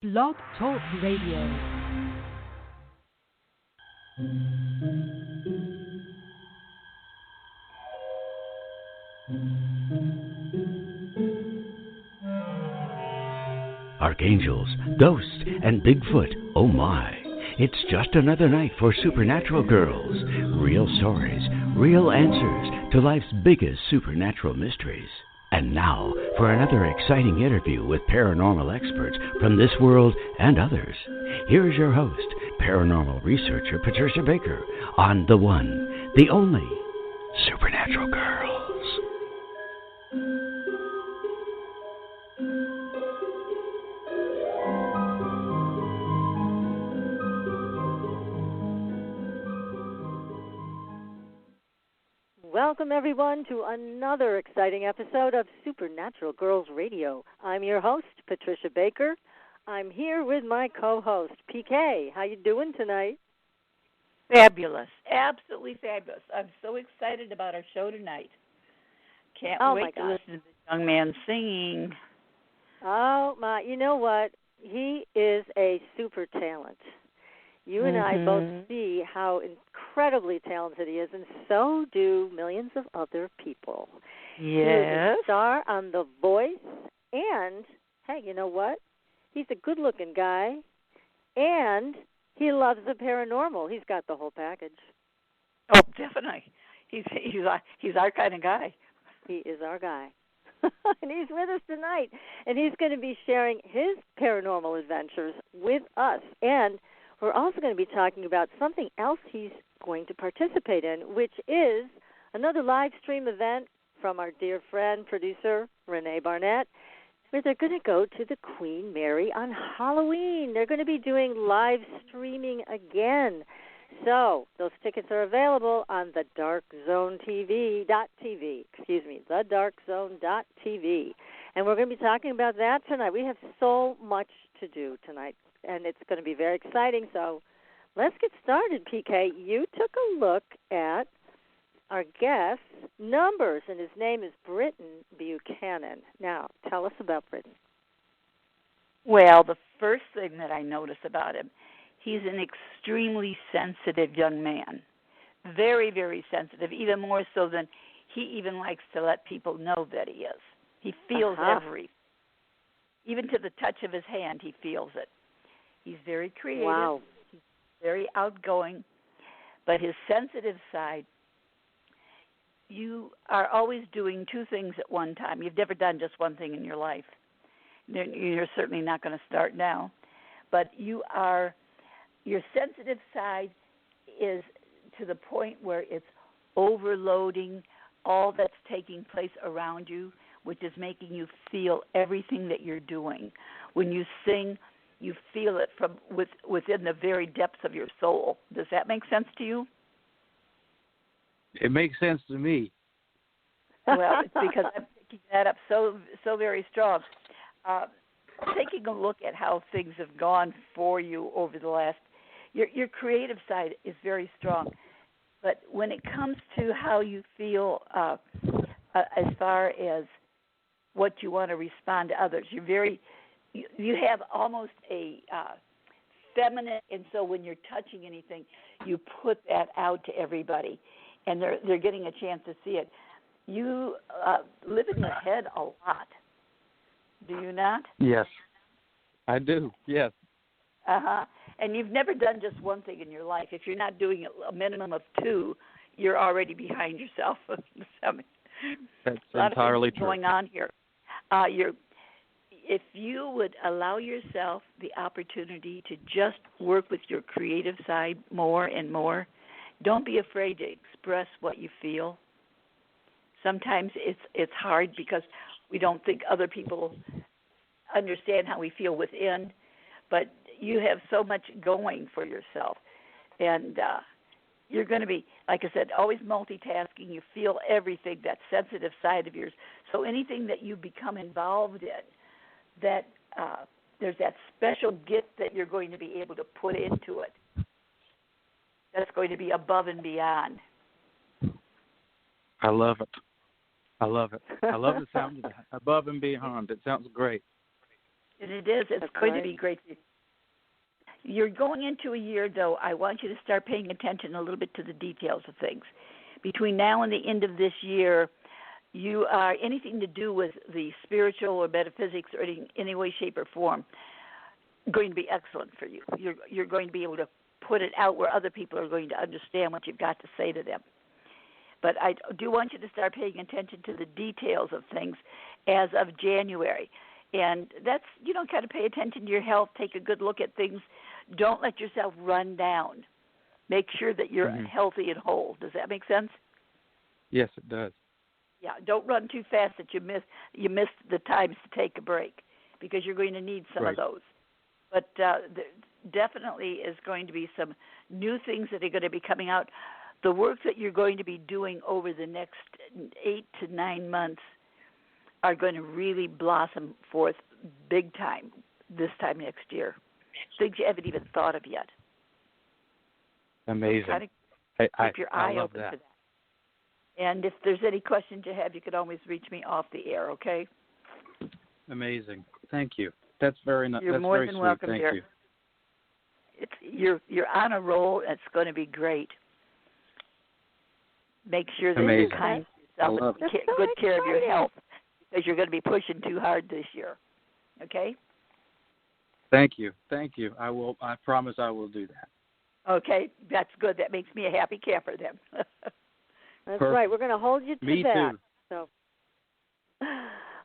Blog Talk Radio. Archangels, ghosts, and Bigfoot, oh my. It's just another night for Supernatural Girlz. Real stories, real answers to life's biggest supernatural mysteries. And now for another exciting interview with paranormal experts from this world and others. Here's your host, paranormal researcher Patricia Baker, on the one, the only Supernatural Girlz. Welcome, everyone, to another exciting episode of Supernatural Girlz Radio. I'm your host, Patricia Baker. I'm here with my co-host, PK. How you doing tonight? Fabulous. Absolutely fabulous. I'm so excited about our show tonight. Can't wait to listen to this young man singing. Oh, my. You know what? He is a super talent. You and I both see how incredibly talented he is, and so do millions of other people. Yes. He is a star on The Voice, and, hey, you know what? He's a good-looking guy, and he loves the paranormal. He's got the whole package. Oh, definitely. He's our kind of guy. He is our guy. And he's with us tonight, and he's going to be sharing his paranormal adventures with us, and we're also going to be talking about something else he's going to participate in, which is another live stream event from our dear friend, producer, Renee Barnett, where they're going to go to the Queen Mary on Halloween. They're going to be doing live streaming again. So those tickets are available on thedarkzonetv.tv, thedarkzone.tv. And we're going to be talking about that tonight. We have so much to do tonight, and it's going to be very exciting. So let's get started, PK. You took a look at our guest's numbers, and his name is Britton Buchanan. Now, tell us about Britton. Well, the first thing that I notice about him, he's an extremely sensitive young man. Very, very sensitive, even more so than he even likes to let people know that he is. He feels everything. Even to the touch of his hand, he feels it. He's very creative. Wow. He's very outgoing. But his sensitive side, you are always doing two things at one time. You've never done just one thing in your life. You're certainly not going to start now. But your sensitive side is to the point where it's overloading all that's taking place around you, which is making you feel everything that you're doing. When you sing, you feel it from within the very depths of your soul. Does that make sense to you? It makes sense to me. Well, it's because I'm picking that up so very strong. Taking a look at how things have gone for you over the last, your creative side is very strong. But when it comes to how you feel as far as what you want to respond to others, you have almost a feminine, and so when you're touching anything, you put that out to everybody, and they're getting a chance to see it. You live in your head a lot, do you not? Yes, I do, yes. And you've never done just one thing in your life. If you're not doing a minimum of two, you're already behind yourself. That's a lot entirely of things true. going on here. If you would allow yourself the opportunity to just work with your creative side more and more, don't be afraid to express what you feel. Sometimes it's hard because we don't think other people understand how we feel within, but you have so much going for yourself. And you're going to be, like I said, always multitasking. You feel everything, that sensitive side of yours. So anything that you become involved in, that there's that special gift that you're going to be able to put into it. That's going to be above and beyond. I love it. I love the sound of that. Above and beyond. It sounds great. And it is. It's going to be great. You're going into a year, though, I want you to start paying attention a little bit to the details of things. Between now and the end of this year, you are anything to do with the spiritual or metaphysics or in any way, shape, or form going to be excellent for you. You're going to be able to put it out where other people are going to understand what you've got to say to them. But I do want you to start paying attention to the details of things as of January. And that's, kind of pay attention to your health, take a good look at things. Don't let yourself run down. Make sure that you're healthy and whole. Does that make sense? Yes, it does. Yeah, don't run too fast that you miss the times to take a break, because you're going to need some of those. But definitely is going to be some new things that are going to be coming out. The work that you're going to be doing over the next 8 to 9 months are going to really blossom forth big time this time next year. Things you haven't even thought of yet. Amazing. So keep your eye love open that. for that. And if there's any questions you have, you can always reach me off the air, okay? Amazing. Thank you. That's very nice. You're more very than sweet. welcome, Thank dear. you. You're on a roll. It's going to be great. Make sure that Amazing. you're kind to yourself and take good care of your health, because you're going to be pushing too hard this year. Okay? Thank you. Thank you. I will. I promise I will do that. Okay, that's good. That makes me a happy camper then. That's Perfect. right. We're going to hold you to Me that. too. So,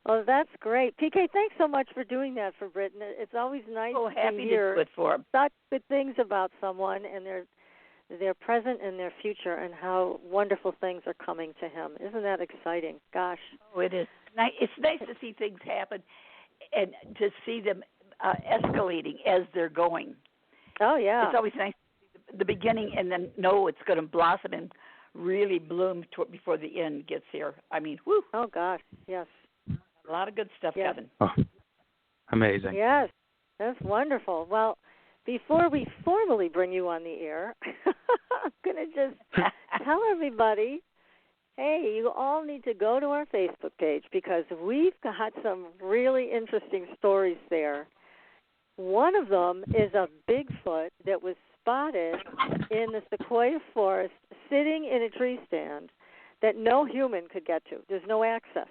well, that's great. PK, thanks so much for doing that for Britton. It's always nice to hear to do it for them. such good things about someone and their present and their future, and how wonderful things are coming to him. Isn't that exciting? Gosh. Oh, it is. It's nice to see things happen and to see them escalating as they're going. Oh, yeah. It's always nice to see the beginning and then know it's going to blossom and really bloom before the end gets here. I mean, whoo. Oh, gosh, yes. A lot of good stuff coming. Oh, amazing. Yes, that's wonderful. Well, before we formally bring you on the air, I'm going to just tell everybody, hey, you all need to go to our Facebook page, because we've got some really interesting stories there. One of them is a Bigfoot that was spotted in the sequoia forest sitting in a tree stand that no human could get to. There's no access.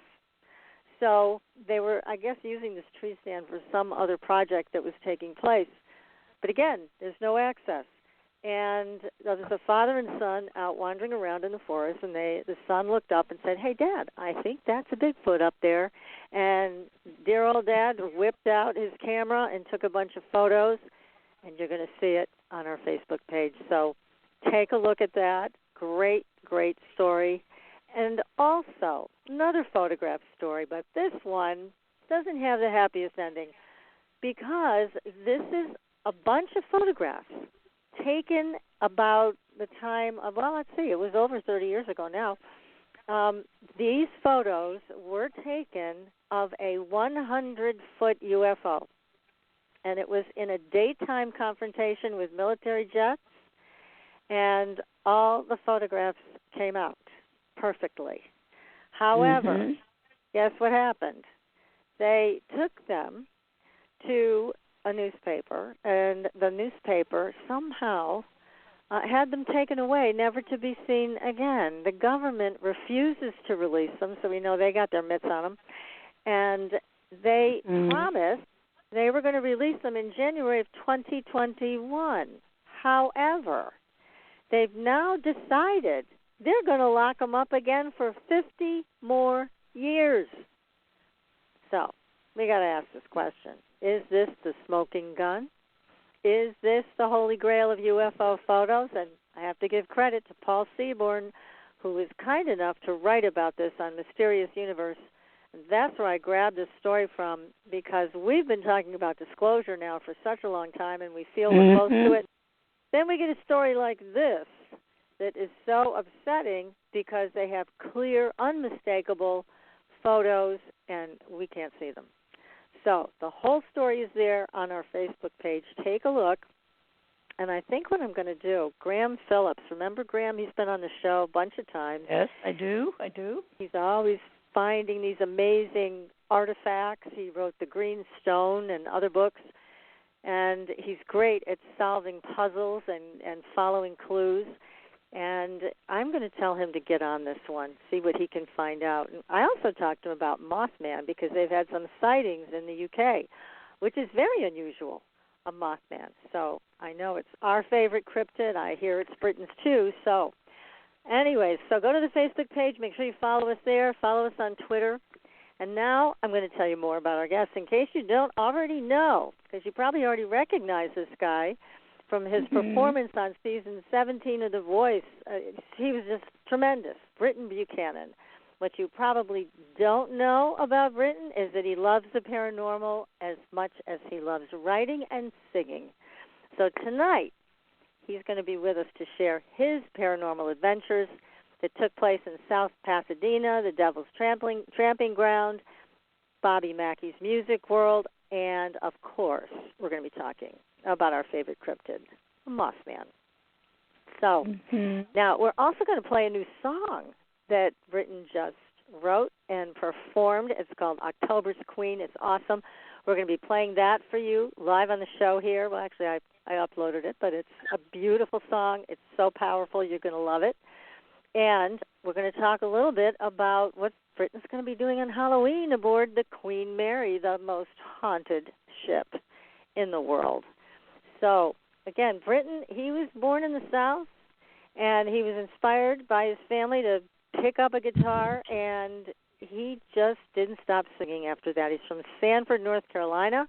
So they were, I guess, using this tree stand for some other project that was taking place. But again, there's no access. And there was a father and son out wandering around in the forest, and the son looked up and said, "Hey, Dad, I think that's a Bigfoot up there." And dear old Dad whipped out his camera and took a bunch of photos, and you're going to see it on our Facebook page. So take a look at that. Great, great story. And also, another photograph story, but this one doesn't have the happiest ending, because this is a bunch of photographs taken about the time of, well, let's see, it was over 30 years ago now. These photos were taken of a 100-foot UFO, and it was in a daytime confrontation with military jets, and all the photographs came out perfectly. However, guess what happened? They took them to a newspaper, and the newspaper somehow had them taken away, never to be seen again. The government refuses to release them, so we know they got their mitts on them, and they promised they were going to release them in January of 2021. However, they've now decided they're going to lock them up again for 50 more years. So we got to ask this question. Is this the smoking gun? Is this the holy grail of UFO photos? And I have to give credit to Paul Seaborn, who was kind enough to write about this on Mysterious Universe. And that's where I grabbed this story from, because we've been talking about disclosure now for such a long time, and we feel we're close to it. Then we get a story like this that is so upsetting because they have clear, unmistakable photos, and we can't see them. So the whole story is there on our Facebook page. Take a look. And I think what I'm going to do, Graham Phillips, remember Graham? He's been on the show a bunch of times. Yes, I do. He's always finding these amazing artifacts. He wrote The Green Stone and other books. And he's great at solving puzzles and following clues. And I'm going to tell him to get on this one, see what he can find out. And I also talked to him about Mothman because they've had some sightings in the UK, which is very unusual, a Mothman. So I know it's our favorite cryptid. I hear it's Britton's too. So anyways, so go to the Facebook page. Make sure you follow us there. Follow us on Twitter. And now I'm going to tell you more about our guest in case you don't already know, because you probably already recognize this guy from his performance on season 17 of The Voice. He was just tremendous, Britton Buchanan. What you probably don't know about Britton is that he loves the paranormal as much as he loves writing and singing. So tonight, he's going to be with us to share his paranormal adventures that took place in South Pasadena, the Devil's Tramping Ground, Bobby Mackey's Music World, and, of course, we're going to be talking about our favorite cryptid, Mothman. So now we're also going to play a new song that Britton just wrote and performed. It's called October's Queen. It's awesome. We're going to be playing that for you live on the show here. Well, actually, I uploaded it, but it's a beautiful song. It's so powerful. You're going to love it. And we're going to talk a little bit about what Britton's going to be doing on Halloween aboard the Queen Mary, the most haunted ship in the world. So, again, Britton, he was born in the South, and he was inspired by his family to pick up a guitar, and he just didn't stop singing after that. He's from Sanford, North Carolina.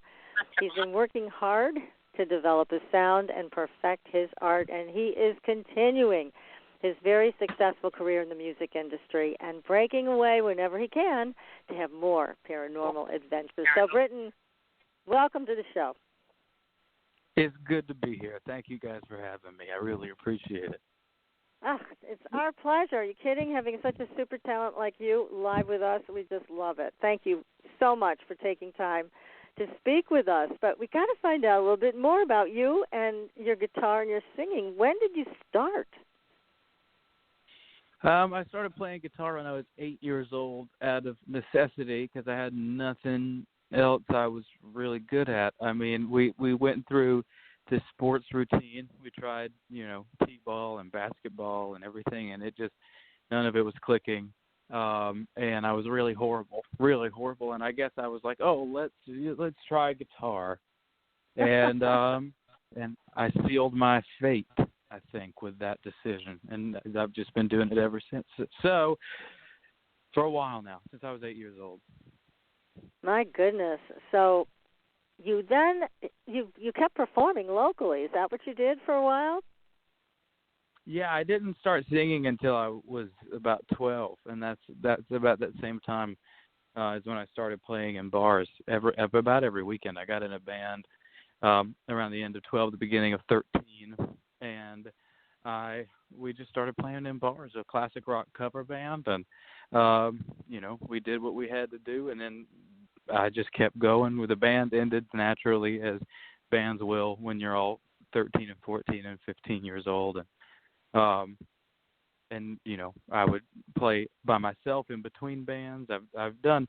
He's been working hard to develop his sound and perfect his art, and he is continuing his very successful career in the music industry and breaking away whenever he can to have more paranormal adventures. So, Britton, welcome to the show. It's good to be here. Thank you guys for having me. I really appreciate it. It's our pleasure. Are you kidding? Having such a super talent like you live with us, we just love it. Thank you so much for taking time to speak with us. But we got to find out a little bit more about you and your guitar and your singing. When did you start? I started playing guitar when I was 8 years old out of necessity because I had nothing else I was really good at. I mean, we went through the sports routine. We tried, t-ball and basketball and everything, and it just, none of it was clicking. And I was really horrible. And I guess I was like, oh, let's try guitar. And and I sealed my fate, I think, with that decision. And I've just been doing it ever since. So for a while now, since I was 8 years old. My goodness. So you kept performing locally. Is that what you did for a while? Yeah, I didn't start singing until I was about 12, and that's about that same time is when I started playing in bars about every weekend. I got in a band around the end of 12, the beginning of 13, and we just started playing in bars, a classic rock cover band, and we did what we had to do, and then I just kept going. With the band ended naturally, as bands will when you're all 13 and 14 and 15 years old, and I would play by myself in between bands. I've done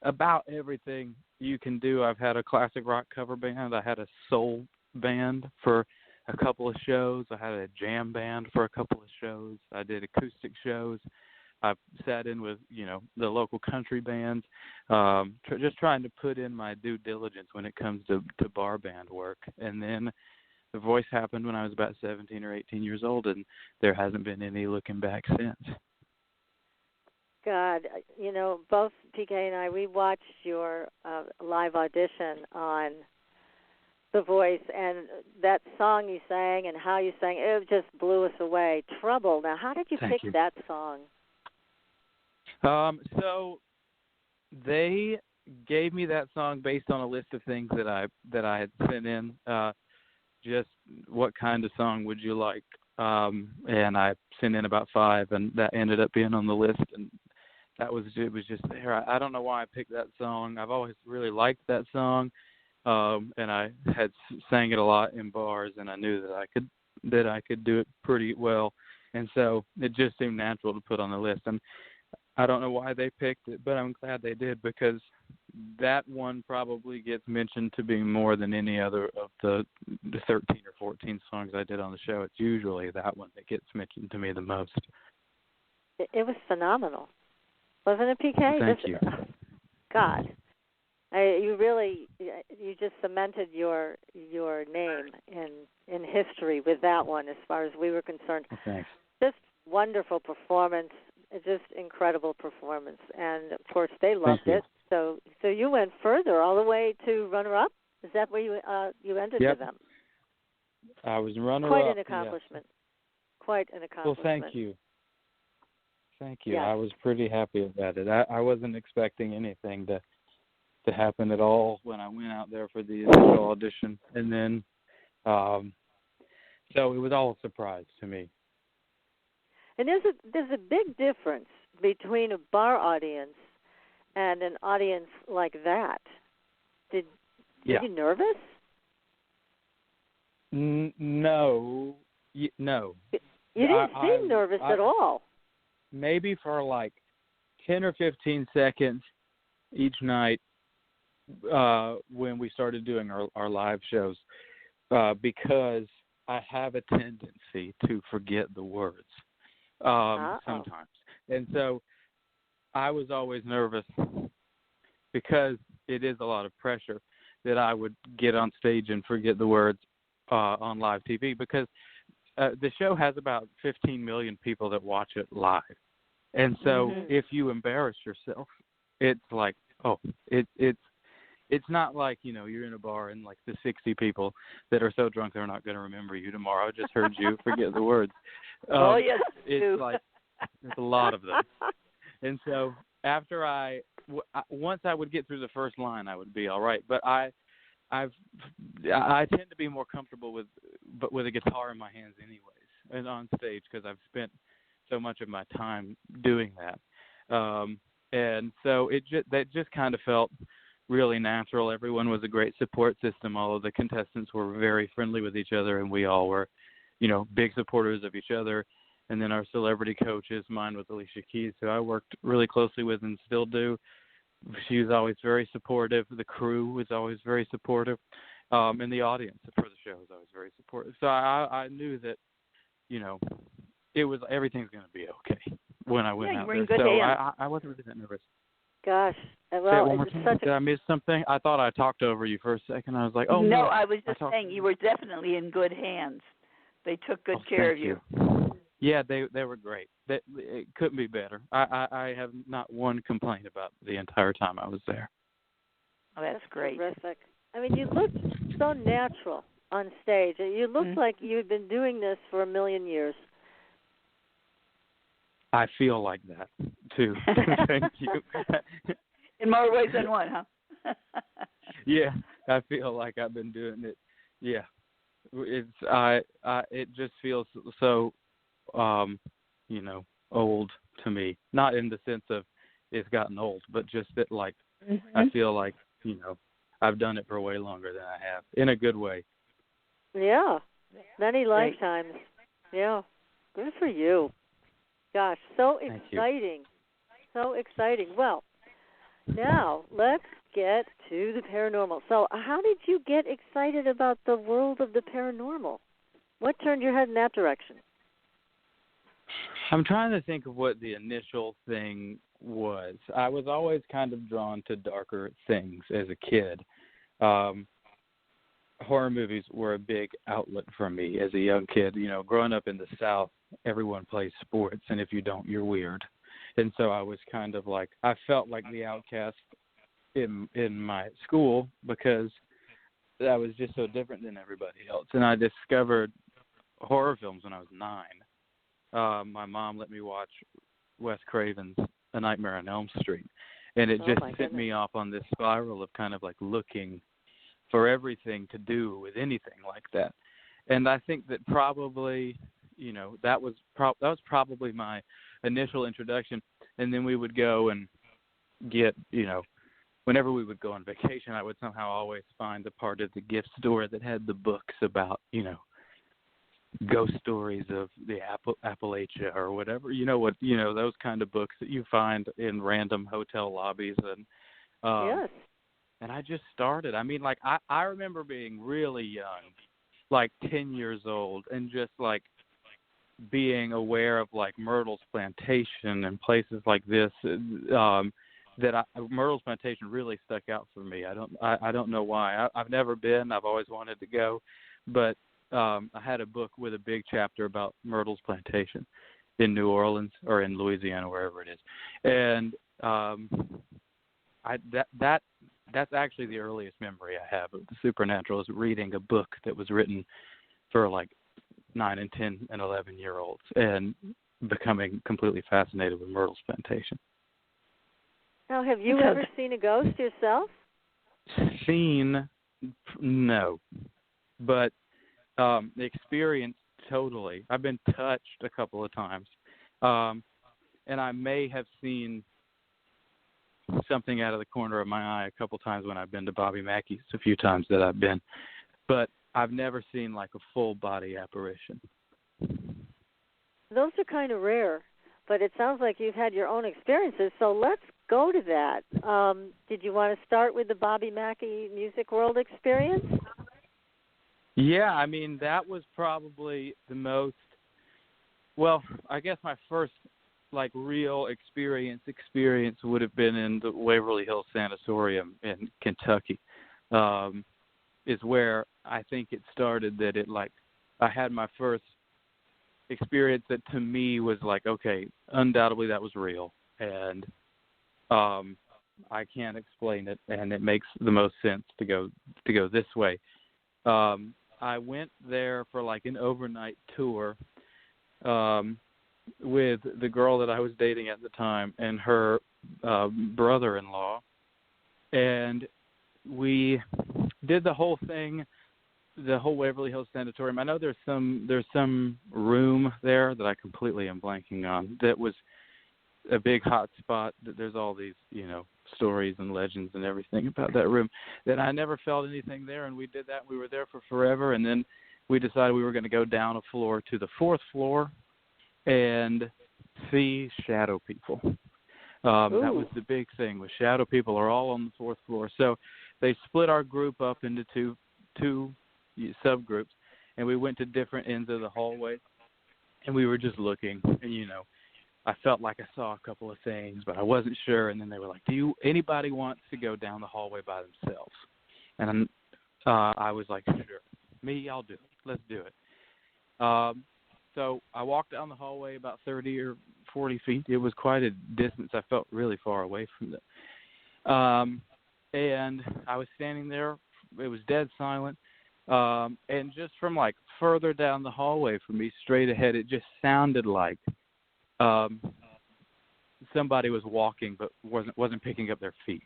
about everything you can do. I've had a classic rock cover band. I had a soul band for a couple of shows. I had a jam band for a couple of shows. I did acoustic shows. I sat in with, the local country bands, just trying to put in my due diligence when it comes to bar band work. And then The Voice happened when I was about 17 or 18 years old, and there hasn't been any looking back since. God, both PK and I, we watched your live audition on The Voice, and that song you sang and how you sang, it just blew us away. Trouble. Now, how did you pick that song? So they gave me that song based on a list of things that I had sent in. Just what kind of song would you like? And I sent in about 5, and that ended up being on the list. And it was just there. I don't know why I picked that song. I've always really liked that song, and I had sang it a lot in bars, and I knew that I could do it pretty well. And so it just seemed natural to put on the list. And I don't know why they picked it, but I'm glad they did, because that one probably gets mentioned to be more than any other of the 13 or 14 songs I did on the show. It's usually that one that gets mentioned to me the most. It was phenomenal. Wasn't it, PK? Thank you. God. You just cemented your name in history with that one, as far as we were concerned. Thanks. Just wonderful performance, just incredible performance, and of course they loved it. So you went further, all the way to runner-up. Is that where you ended with them? I was runner-up. Quite an accomplishment. Yes. Quite an accomplishment. Well, thank you. Thank you. Yes. I was pretty happy about it. I wasn't expecting anything to happen at all when I went out there for the initial audition, and then so it was all a surprise to me. And there's a big difference between a bar audience and an audience like that. Were you nervous? No. No. You didn't seem nervous at all. Maybe for like 10 or 15 seconds each night when we started doing our live shows, because I have a tendency to forget the words sometimes. And so I was always nervous, because it is a lot of pressure, that I would get on stage and forget the words on live TV, because the show has about 15 million people that watch it live. And so if you embarrass yourself, it's like, it's not like, you're in a bar and like the 60 people that are so drunk they're not going to remember you tomorrow. I just heard you forget the words. Yes, it's like there's a lot of them. And so after once I would get through the first line, I would be all right. But I tend to be more comfortable with a guitar in my hands anyways, and on stage, because I've spent so much of my time doing that. And so that just kind of felt really natural. Everyone was a great support system. All of the contestants were very friendly with each other, and we all were, big supporters of each other. And then our celebrity coaches, mine was Alicia Keys, who I worked really closely with and still do. She was always very supportive. The crew was always very supportive. And the audience for the show was always very supportive. So I knew that, it was everything's going to be okay when I went out there. So I wasn't really that nervous. Gosh. Well, say it one more time. Did I miss something? I thought I talked over you for a second. I was like, no, I was just saying you were definitely in good hands. They took good care of you. Yeah, they were great. It couldn't be better. I have not one complaint about the entire time I was there. Oh, that's great. Terrific. I mean, you looked so natural on stage. You looked like you'd been doing this for a million years. I feel like that, too. Thank you. In more ways than one, huh? Yeah, I feel like I've been doing it. Yeah. It just feels so, old to me. Not in the sense of it's gotten old, but just that, like, I feel like, I've done it for way longer than I have, in a good way. Yeah, many lifetimes. Yeah, good for you. Gosh, so exciting. So exciting. Well, now let's get to the paranormal. So how did you get excited about the world of the paranormal? What turned your head in that direction? I'm trying to think of what the initial thing was. I was always kind of drawn to darker things as a kid. Horror movies were a big outlet for me as a young kid. Growing up in the South, everyone plays sports, and if you don't, you're weird. And so I was kind of like, I felt like the outcast in my school, because I was just so different than everybody else. And I discovered horror films when I was 9. My mom let me watch Wes Craven's A Nightmare on Elm Street, and it just sent me off on this spiral of kind of like looking for everything to do with anything like that. And I think that probably, that was probably my initial introduction. And then we would go and get, whenever we would go on vacation, I would somehow always find the part of the gift store that had the books about, ghost stories of the Appalachia or whatever. Those kind of books that you find in random hotel lobbies. And yes. And I just started. I mean, like, I remember being really young, like 10 years old, and just, like, being aware of, like, Myrtle's Plantation and places like this. Myrtle's Plantation really stuck out for me. I don't know why. I've never been. I've always wanted to go. But I had a book with a big chapter about Myrtle's Plantation in New Orleans or in Louisiana, wherever it is. And that's actually the earliest memory I have of the supernatural, is reading a book that was written for like 9 and 10 and 11-year-olds and becoming completely fascinated with Myrtle's Plantation. Now, have you ever seen a ghost yourself? Seen, no. But experienced, totally. I've been touched a couple of times. And I may have seen something out of the corner of my eye a couple times when I've been to Bobby Mackey's, a few times that I've been. But I've never seen like a full body apparition. Those are kind of rare, but it sounds like you've had your own experiences, so let's go to that. Did you want to start with the Bobby Mackey Music World experience? Yeah, I mean, that was probably the most, well, I guess my first like real experience would have been in the Waverly Hills Sanatorium in Kentucky. Is where I think it started, that it like I had my first experience that to me was like, okay, undoubtedly that was real, and I can't explain it, and it makes the most sense to go this way. I went there for like an overnight tour with the girl that I was dating at the time and her brother-in-law, and we did the whole thing, the whole Waverly Hills Sanatorium. I know there's some room there that I completely am blanking on that was a big hot spot. There's all these, stories and legends and everything about that room, that I never felt anything there, and we did that. We were there for forever, and then we decided we were going to go down a floor to the 4th floor and see shadow people. That was the big thing, with shadow people are all on the 4th floor. So they split our group up into two subgroups, and we went to different ends of the hallway, and we were just looking, and I felt like I saw a couple of things, but I wasn't sure. And then they were like, anybody wants to go down the hallway by themselves? And I was like, sure. Me, I'll do it. Let's do it. So I walked down the hallway about 30 or 40 feet. It was quite a distance. I felt really far away from them. And I was standing there. It was dead silent. And just from like further down the hallway from me, straight ahead, it just sounded like somebody was walking but wasn't picking up their feet.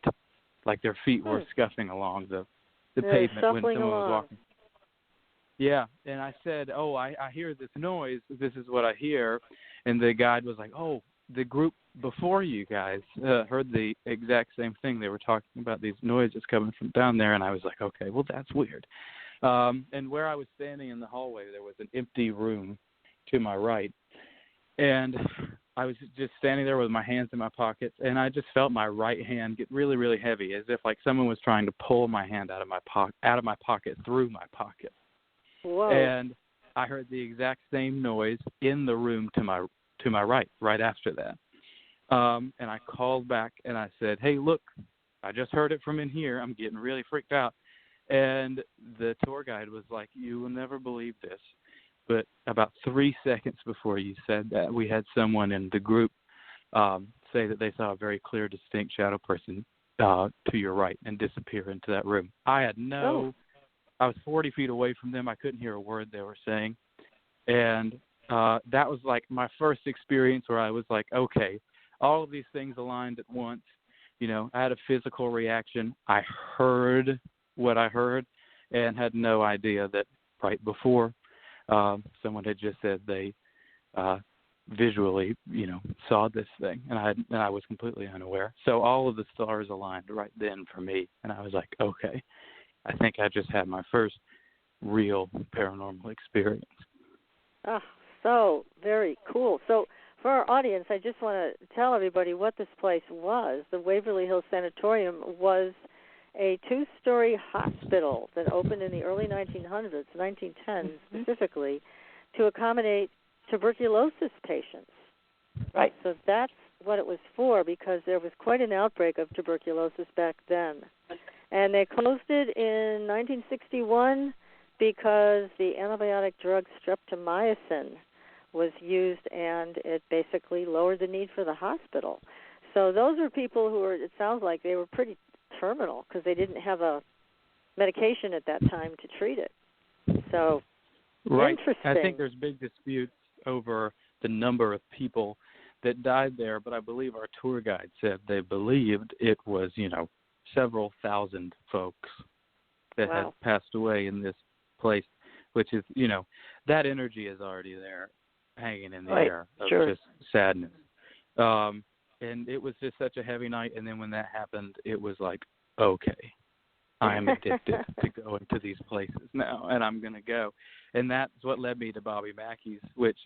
Like their feet were scuffing along the pavement when someone was walking. Yeah, and I said, I hear this noise. This is what I hear. And the guide was like, the group before you guys heard the exact same thing. They were talking about these noises coming from down there. And I was like, okay, well, that's weird. And where I was standing in the hallway, there was an empty room to my right. And I was just standing there with my hands in my pockets, and I just felt my right hand get really, really heavy, as if like someone was trying to pull my hand out of my pocket through my pocket. Whoa. And I heard the exact same noise in the room to my right after that. And I called back and I said, hey, look, I just heard it from in here. I'm getting really freaked out. And the tour guide was like, you will never believe this, but about 3 seconds before you said that, we had someone in the group say that they saw a very clear, distinct shadow person to your right and disappear into that room. I was 40 feet away from them. I couldn't hear a word they were saying. And that was like my first experience where I was like, okay, all of these things aligned at once. I had a physical reaction. I heard what I heard and had no idea that right before someone had just said they visually, saw this thing, and I was completely unaware. So all of the stars aligned right then for me, and I was like, okay, I think I just had my first real paranormal experience. Oh, so very cool. So for our audience, I just want to tell everybody what this place was. The Waverly Hills Sanatorium was a 2-story hospital that opened in the early 1900s, 1910 specifically, to accommodate tuberculosis patients. Right. So that's what it was for, because there was quite an outbreak of tuberculosis back then. And they closed it in 1961 because the antibiotic drug streptomycin was used, and it basically lowered the need for the hospital. So those are people who it sounds like they were pretty terminal because they didn't have a medication at that time to treat it. So, right. Interesting. I think there's big disputes over the number of people that died there, but I believe our tour guide said they believed it was, several thousand folks that had passed away in this place, which is, that energy is already there, hanging in the air of just sadness. And it was just such a heavy night, and then when that happened, it was like, okay, I'm addicted to going to these places now, and I'm going to go. And that's what led me to Bobby Mackey's, which,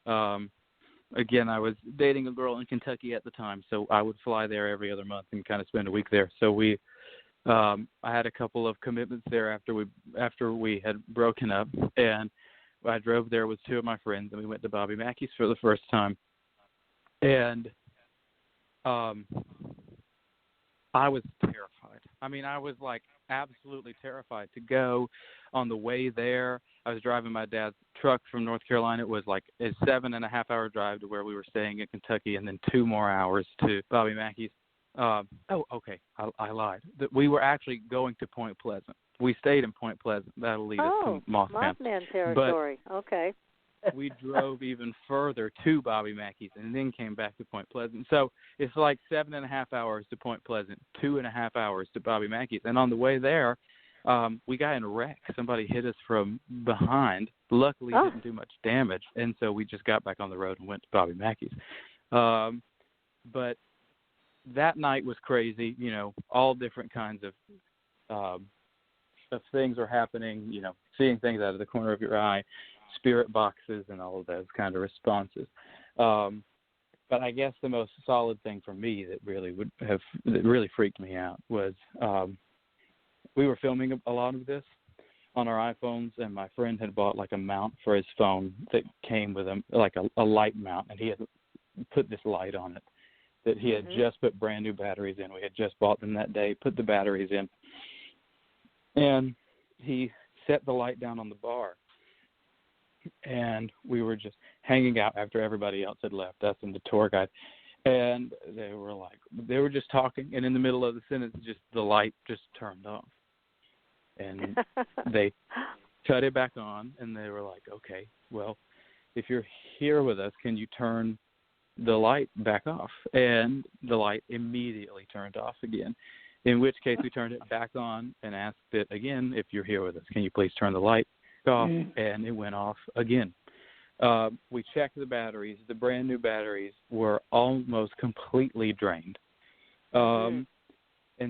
again, I was dating a girl in Kentucky at the time, so I would fly there every other month and kind of spend a week there. So I had a couple of commitments there after we had broken up, and I drove there with 2 of my friends, and we went to Bobby Mackey's for the first time. And I was terrified. I mean, I was like absolutely terrified to go. On the way there, I was driving my dad's truck from North Carolina. It was like a 7.5-hour drive to where we were staying in Kentucky, and then 2 more hours to Bobby Mackey's. I lied. We were actually going to Point Pleasant. We stayed in Point Pleasant. That'll lead us to Mothman. Mothman territory. But okay. We drove even further to Bobby Mackey's and then came back to Point Pleasant. So it's like 7.5 hours to Point Pleasant, 2.5 hours to Bobby Mackey's. And on the way there, we got in a wreck. Somebody hit us from behind. Luckily, it didn't do much damage. And so we just got back on the road and went to Bobby Mackey's. But that night was crazy. All different kinds of things are happening, seeing things out of the corner of your eye, spirit boxes and all of those kind of responses. But I guess the most solid thing for me that really freaked me out was we were filming a lot of this on our iPhones, and my friend had bought like a mount for his phone that came with a light mount, and he had put this light on it that he had just put brand new batteries in. We had just bought them that day, put the batteries in, and he set the light down on the bar. And we were just hanging out after everybody else had left, us and the tour guide. And they were just talking, and in the middle of the sentence, just the light just turned off. And they cut it back on, and they were like, okay, well, if you're here with us, can you turn the light back off? And the light immediately turned off again, in which case we turned it back on and asked it again, if you're here with us, can you please turn the light off? And it went off again. We checked the batteries. The brand new batteries were almost completely drained. And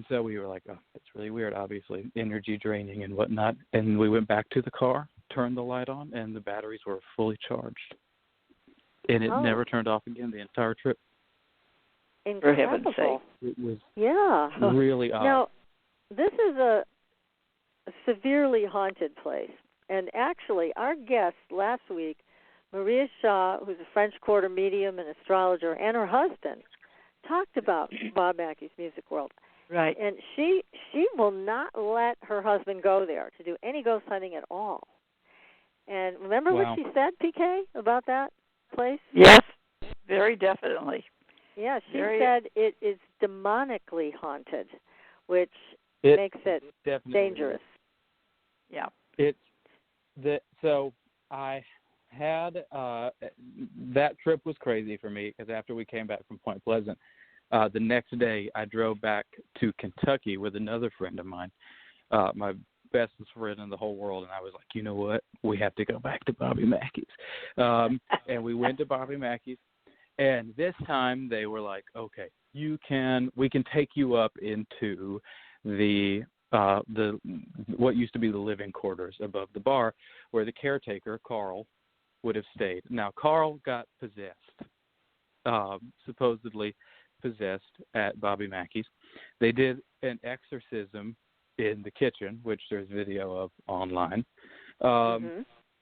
so we were like, oh, that's really weird, obviously, energy draining and whatnot. And we went back to the car, turned the light on, and the batteries were fully charged. And it never turned off again the entire trip. Incredible. For heaven's sake. It was really odd. Now, this is a severely haunted place. And actually, our guest last week, Maria Shaw, who's a French Quarter medium and astrologer, and her husband talked about Bob Mackey's Music World. Right. And she will not let her husband go there to do any ghost hunting at all. And remember what she said, PK, about that place? Yes, very definitely. Yeah, she said it is demonically haunted, which makes it dangerous. Yeah. So I had that trip was crazy for me because after we came back from Point Pleasant, the next day I drove back to Kentucky with another friend of mine, my bestest friend in the whole world, and I was like, you know what? We have to go back to Bobby Mackey's. And we went to Bobby Mackey's, and this time they were like, okay, we can take you up into the what used to be the living quarters above the bar, where the caretaker, Carl, would have stayed. Now, Carl got possessed, supposedly possessed at Bobby Mackey's. They did an exorcism in the kitchen, which there's video of online.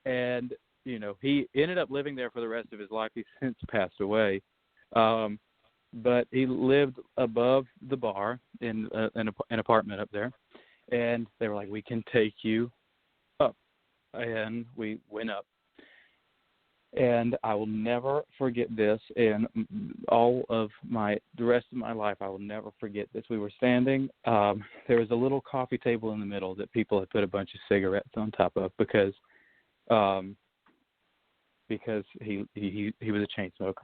And, you know, he ended up living there for the rest of his life. He's since passed away. But he lived above the bar in an apartment up there. And they were like, we can take you up. And we went up. And I will never forget this. And the rest of my life, I will never forget this. We were standing. There was a little coffee table in the middle that people had put a bunch of cigarettes on top of because he was a chain smoker.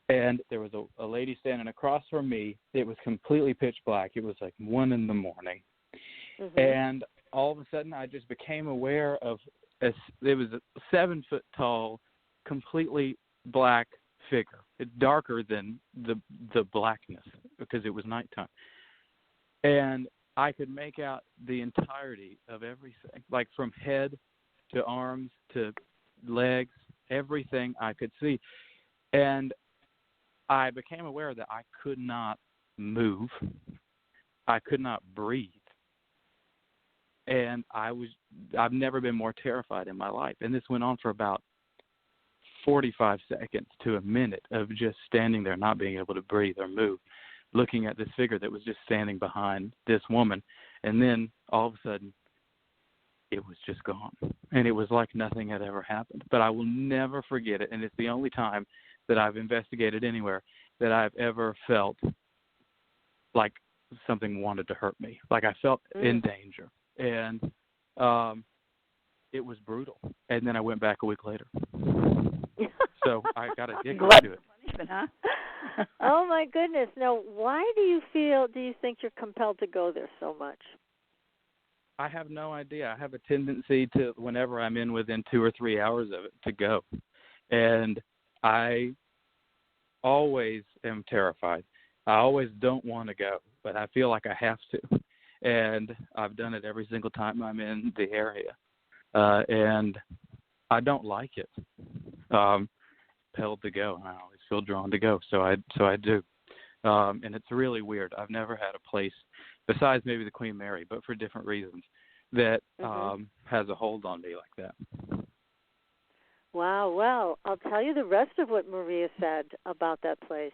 And there was a lady standing across from me. It was completely pitch black. It was like 1 a.m. And all of a sudden, I just became aware of it was a 7-foot tall, completely black figure. It's darker than the blackness because it was nighttime. And I could make out the entirety of everything, like from head to arms to legs, everything I could see. And I became aware that I could not move. I could not breathe. And I've never been more terrified in my life. And this went on for about 45 seconds to a minute of just standing there, not being able to breathe or move, looking at this figure that was just standing behind this woman. And then all of a sudden, it was just gone. And it was like nothing had ever happened. But I will never forget it. And it's the only time that I've investigated anywhere that I've ever felt like something wanted to hurt me. Like I felt in danger. And it was brutal. And then I went back a week later. So I got addicted to it. Huh? Oh, my goodness. Now, why do you think you're compelled to go there so much? I have no idea. I have a tendency to, whenever I'm in within 2 or 3 hours of it, to go. And I always am terrified. I always don't want to go, but I feel like I have to. And I've done it every single time I'm in the area. And I don't like it. Compelled to go, and I always feel drawn to go, so I do. And it's really weird. I've never had a place, besides maybe the Queen Mary, but for different reasons, that has a hold on me like that. Wow. Well, I'll tell you the rest of what Maria said about that place.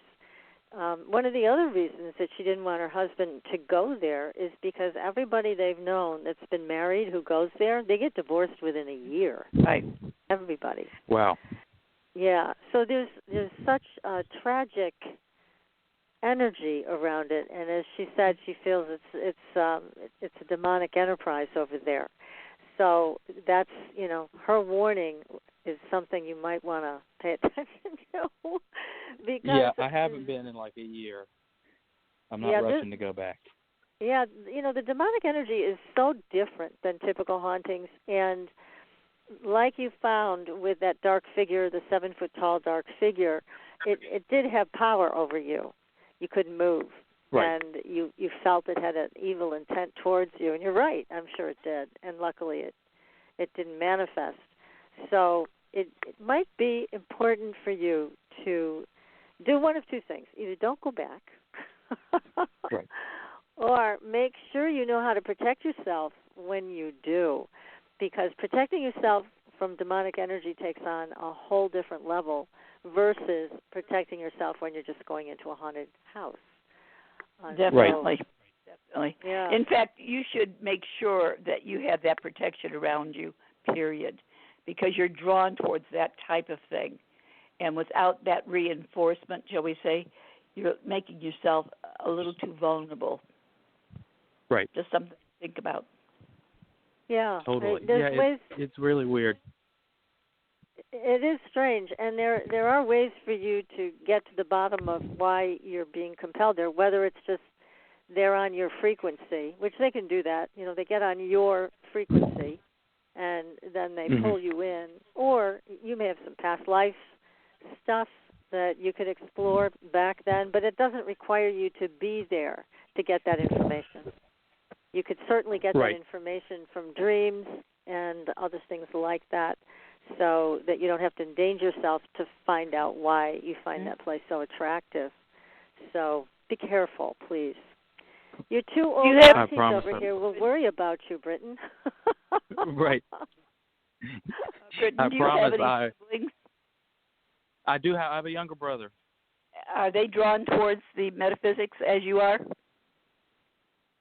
One of the other reasons that she didn't want her husband to go there is because everybody they've known that's been married who goes there, they get divorced within a year. Right. Everybody. Wow. Yeah. So there's such a tragic energy around it, and as she said, she feels it's a demonic enterprise over there. So that's, her warning is something you might want to pay attention to. Because, I haven't been in like a year. I'm not rushing to go back. Yeah, the demonic energy is so different than typical hauntings, and like you found with that dark figure, the 7-foot-tall dark figure, it did have power over you. You couldn't move. Right. And you felt it had an evil intent towards you, and you're right, I'm sure it did, and luckily it didn't manifest. So it might be important for you to do one of two things. Either don't go back, right, or make sure you know how to protect yourself when you do, because protecting yourself from demonic energy takes on a whole different level versus protecting yourself when you're just going into a haunted house. Definitely. Definitely. Yeah. In fact, you should make sure that you have that protection around you, period, because you're drawn towards that type of thing. And without that reinforcement, shall we say, you're making yourself a little too vulnerable. Right. Just something to think about. Yeah. Totally. It's really weird. It is strange, and there are ways for you to get to the bottom of why you're being compelled there, whether it's just they're on your frequency, which they can do that. They get on your frequency, and then they pull you in, or you may have some past life stuff that you could explore back then, but it doesn't require you to be there to get that information. You could certainly get that information from dreams and other things like that. so that you don't have to endanger yourself to find out why you find that place so attractive. So be careful, please. You're too old aunties over here. We'll worry about you, Britton. Right. Britton, I do you promise have any siblings? I do have. I have a younger brother. Are they drawn towards the metaphysics as you are?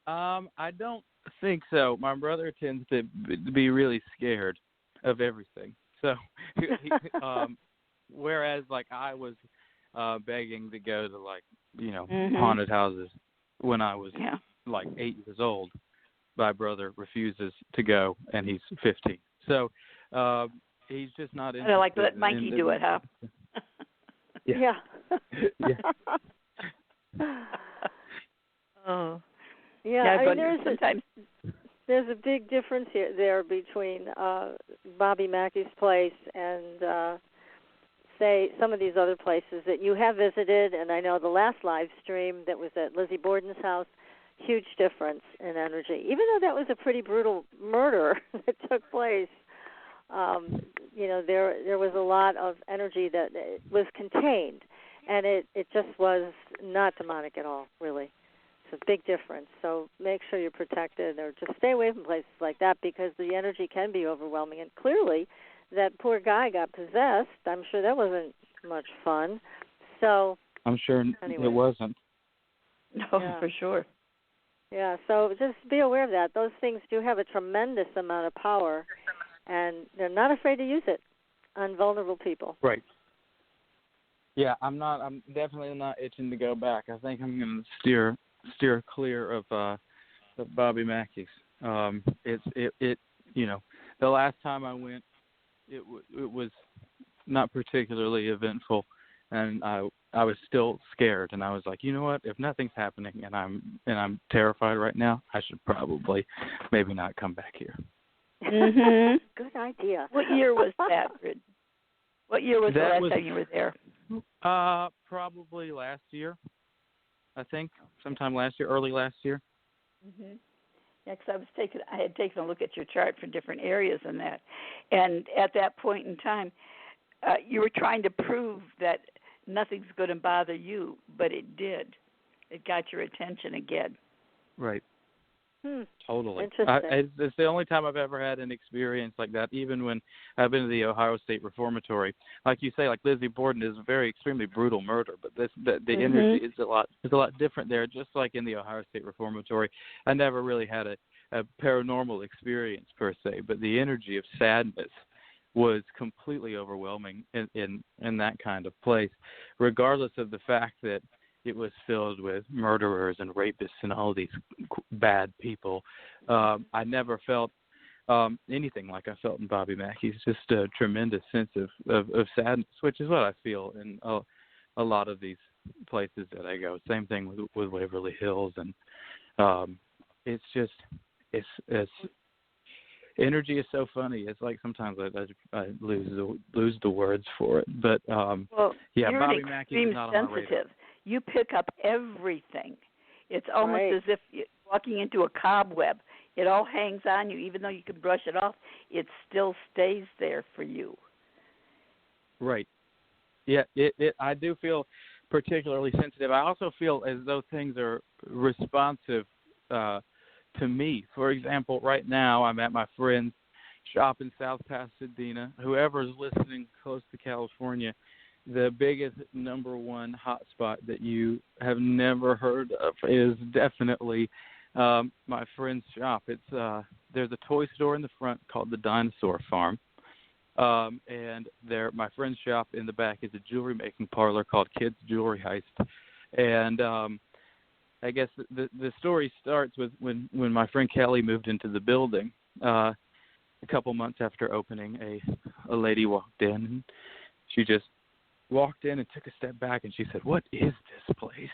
I don't think so. My brother tends to be really scared of everything. So, whereas like I was begging to go to like haunted houses when I was like 8 years old, my brother refuses to go, and he's 15. So he's just not interested. Like let Mackey do it, huh? Yeah. Oh. Yeah, I mean, there's a big difference there between Bobby Mackey's place and say some of these other places that you have visited, and I know the last live stream that was at Lizzie Borden's house, huge difference in energy. Even though that was a pretty brutal murder that took place, there was a lot of energy that was contained, and it just was not demonic at all, really. It's a big difference. So make sure you're protected, or just stay away from places like that, because the energy can be overwhelming. And clearly, that poor guy got possessed. I'm sure that wasn't much fun. So I'm sure anyway. It wasn't. No, for sure. Yeah, so just be aware of that. Those things do have a tremendous amount of power, and they're not afraid to use it on vulnerable people. Right. Yeah, I'm definitely not itching to go back. I think I'm going to steer clear of Bobby Mackey's. The last time I went, it was not particularly eventful, and I was still scared, and I was like, you know what? If nothing's happening and I'm terrified right now, I should probably maybe not come back here. Mm-hmm. Good idea. What year was that, Britton? What year was the last time you were there? Probably last year. I think sometime last year, early last year. Mhm. Yeah, because I had taken a look at your chart for different areas and that, and at that point in time, you were trying to prove that nothing's going to bother you, but it did. It got your attention again. Right. Totally. Interesting. It's the only time I've ever had an experience like that, even when I've been to the Ohio State Reformatory. Like you say, like Lizzie Borden is a very extremely brutal murder, but the energy is a lot different there. Just like in the Ohio State Reformatory, I never really had a paranormal experience per se, but the energy of sadness was completely overwhelming in that kind of place, regardless of the fact that it was filled with murderers and rapists and all these bad people. I never felt anything like I felt in Bobby Mackey's, just a tremendous sense of sadness, which is what I feel in a lot of these places that I go. Same thing with Waverly Hills. And it's just, it's energy is so funny. It's like sometimes I lose the words for it. But, you're Bobby Mackey is not on my radar. You pick up everything. It's almost as if you're walking into a cobweb. It all hangs on you. Even though you can brush it off, it still stays there for you. Right. Yeah, I do feel particularly sensitive. I also feel as though things are responsive to me. For example, right now I'm at my friend's shop in South Pasadena. Whoever's listening close to California, the biggest number one hotspot that you have never heard of is definitely my friend's shop. It's there's a toy store in the front called the Dinosaur Farm, and my friend's shop in the back is a jewelry making parlor called Kids Jewelry Heist. And I guess the story starts with when my friend Kelly moved into the building a couple months after opening. A lady walked in, and she just walked in and took a step back, and she said, "What is this place?"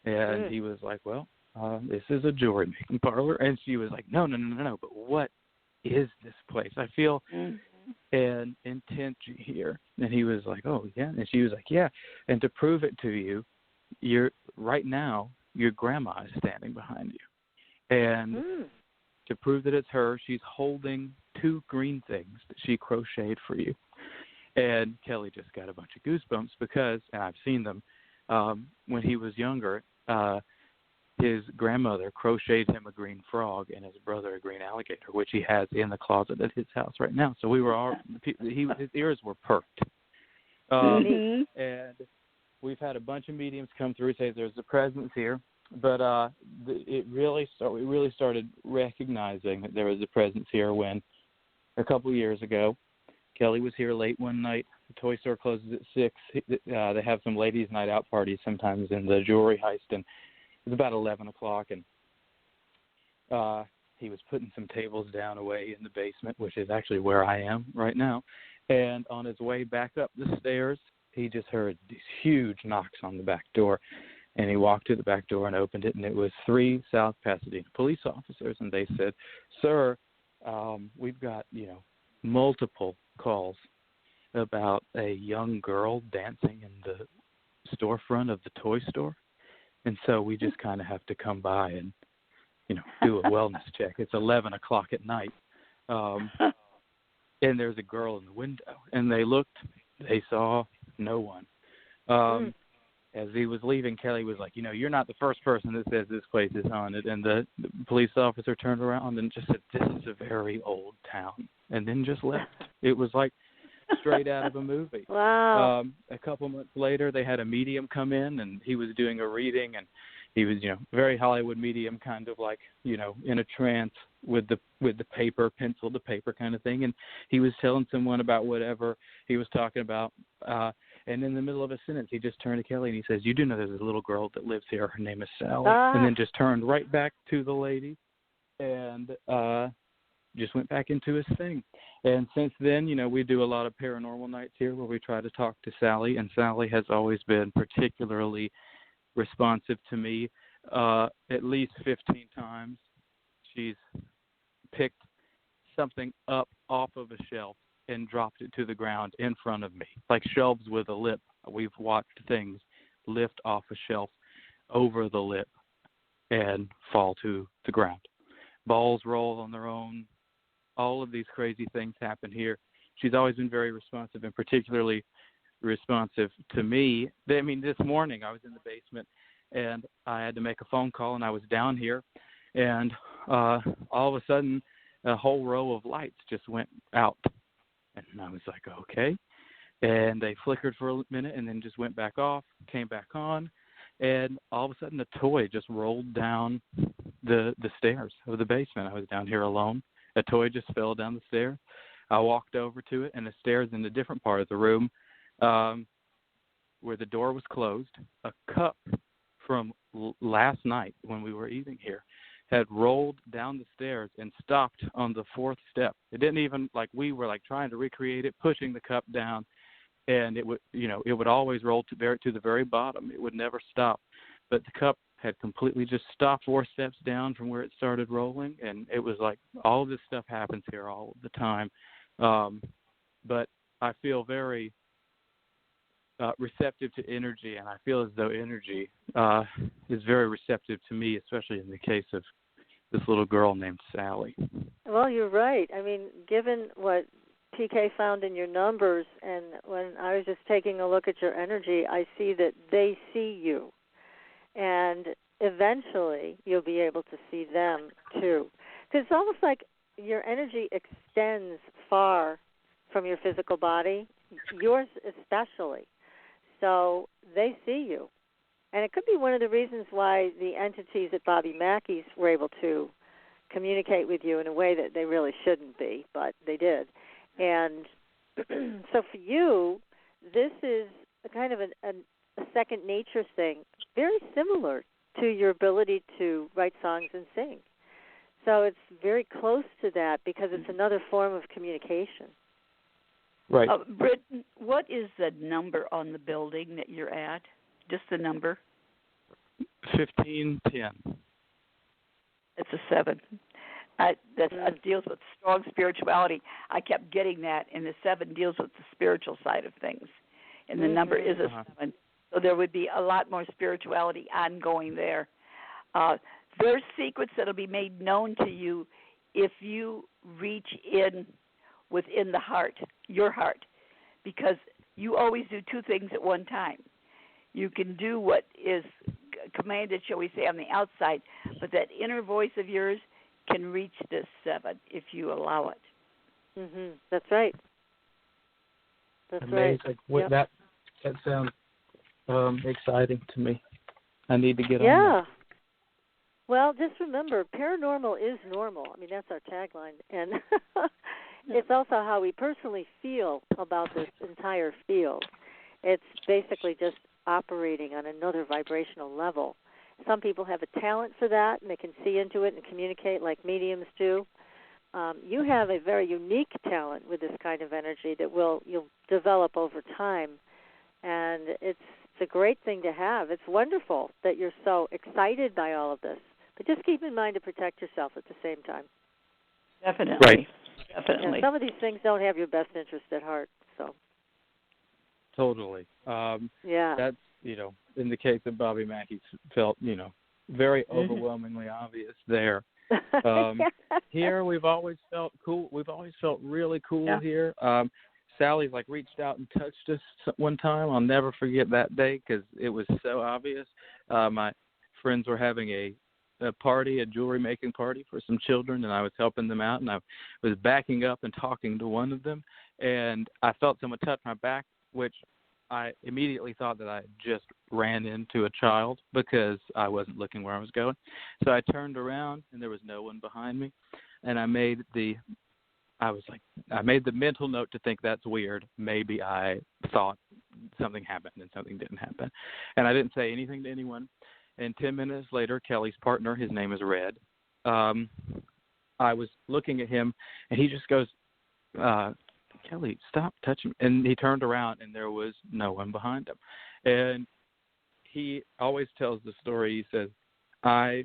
And he was like, "Well, this is a jewelry making parlor." And she was like, No, but what is this place? I feel an intent here. And he was like, "Oh, yeah." And she was like, "Yeah. And to prove it to you, right now, your grandma is standing behind you." And to prove that it's her, she's holding 2 green things that she crocheted for you. And Kelly just got a bunch of goosebumps because, and I've seen them, when he was younger, his grandmother crocheted him a green frog and his brother a green alligator, which he has in the closet at his house right now. So we were all, his ears were perked. And we've had a bunch of mediums come through and say there's a presence here, but we really started recognizing that there was a presence here when a couple of years ago, Kelly was here late one night. The toy store closes at 6. They have some ladies' night out parties sometimes in the jewelry heist, and it was about 11 o'clock, and he was putting some tables down away in the basement, which is actually where I am right now. And on his way back up the stairs, he just heard these huge knocks on the back door. And he walked to the back door and opened it, and it was 3 South Pasadena police officers. And they said, "Sir, we've got, multiple calls about a young girl dancing in the storefront of the toy store. And so we just kind of have to come by and, do a wellness check. It's 11 o'clock at night. And there's a girl in the window." And they looked, they saw no one. As he was leaving, Kelly was like, "You're not the first person that says this place is haunted." And the police officer turned around and just said, "This is a very old town," and then just left. It was like straight out of a movie. Wow. A couple months later, they had a medium come in, and he was doing a reading, and he was, very Hollywood medium, kind of like, in a trance with the paper, pencil to paper kind of thing. And he was telling someone about whatever he was talking about. And in the middle of a sentence, he just turned to Kelly and he says, "You do know there's a little girl that lives here. Her name is Sally." And then just turned right back to the lady and just went back into his thing. And since then, we do a lot of paranormal nights here where we try to talk to Sally. And Sally has always been particularly responsive to me. At least 15 times she's picked something up off of a shelf and dropped it to the ground in front of me, like shelves with a lip. We've watched things lift off a shelf over the lip and fall to the ground. Balls roll on their own. All of these crazy things happen here. She's always been very responsive, and particularly responsive to me. This morning I was in the basement and I had to make a phone call, and I was down here, and all of a sudden a whole row of lights just went out. And I was like, okay. And they flickered for a minute and then just went back off, came back on, and all of a sudden a toy just rolled down the stairs of the basement. I was down here alone. A toy just fell down the stairs. I walked over to it, and the stairs in a different part of the room where the door was closed, a cup from last night when we were eating here had rolled down the stairs and stopped on the 4th step. It didn't even, we were trying to recreate it, pushing the cup down, and it would, it would always roll to the very bottom. It would never stop. But the cup had completely just stopped 4 steps down from where it started rolling, and it was like all of this stuff happens here all the time. But I feel very receptive to energy, and I feel as though energy is very receptive to me, especially in the case of this little girl named Sally. Well, you're right. Given what PK found in your numbers, and when I was just taking a look at your energy, I see that they see you. And eventually you'll be able to see them, too. Because it's almost like your energy extends far from your physical body, yours especially. So they see you. And it could be one of the reasons why the entities at Bobby Mackey's were able to communicate with you in a way that they really shouldn't be, but they did. And so for you, this is a kind of a second nature thing, very similar to your ability to write songs and sing. So it's very close to that because it's another form of communication. Right. Britton, what is the number on the building that you're at? Just the number? 1510. It's a 7. That deals with strong spirituality. I kept getting that, and the 7 deals with the spiritual side of things. And the number is a 7. So there would be a lot more spirituality ongoing there. There's secrets that will be made known to you if you reach in within the heart, your heart, because you always do two things at one time. You can do what is commanded, shall we say, on the outside, but that inner voice of yours can reach the 7 if you allow it. That's right. That's amazing. right. Yep. That sounds exciting to me. I need to get on that. Well, just remember, paranormal is normal. I mean, that's our tagline. And it's also how we personally feel about this entire field. It's basically just operating on another vibrational level. Some people have a talent for that, and they can see into it and communicate like mediums do. You have a very unique talent with this kind of energy that you'll develop over time, and it's a great thing to have. It's wonderful that you're so excited by all of this, but just keep in mind to protect yourself at the same time. Definitely. Right. Definitely. Some of these things don't have your best interest at heart, so. Totally. Yeah. That's, in the case of Bobby Mackey, felt, very overwhelmingly obvious there. Here, we've always felt cool. We've always felt really cool here. Sally's reached out and touched us one time. I'll never forget that day because it was so obvious. My friends were having a party, a jewelry making party for some children, and I was helping them out, and I was backing up and talking to one of them, and I felt someone touch my back, which I immediately thought that I just ran into a child because I wasn't looking where I was going. So I turned around and there was no one behind me, and I made the mental note to think that's weird. Maybe I thought something happened and something didn't happen. And I didn't say anything to anyone. And 10 minutes later, Kelly's partner, his name is Red, I was looking at him, and he just goes, Kelly, stop touching me. And he turned around, and there was no one behind him. And he always tells the story. He says, I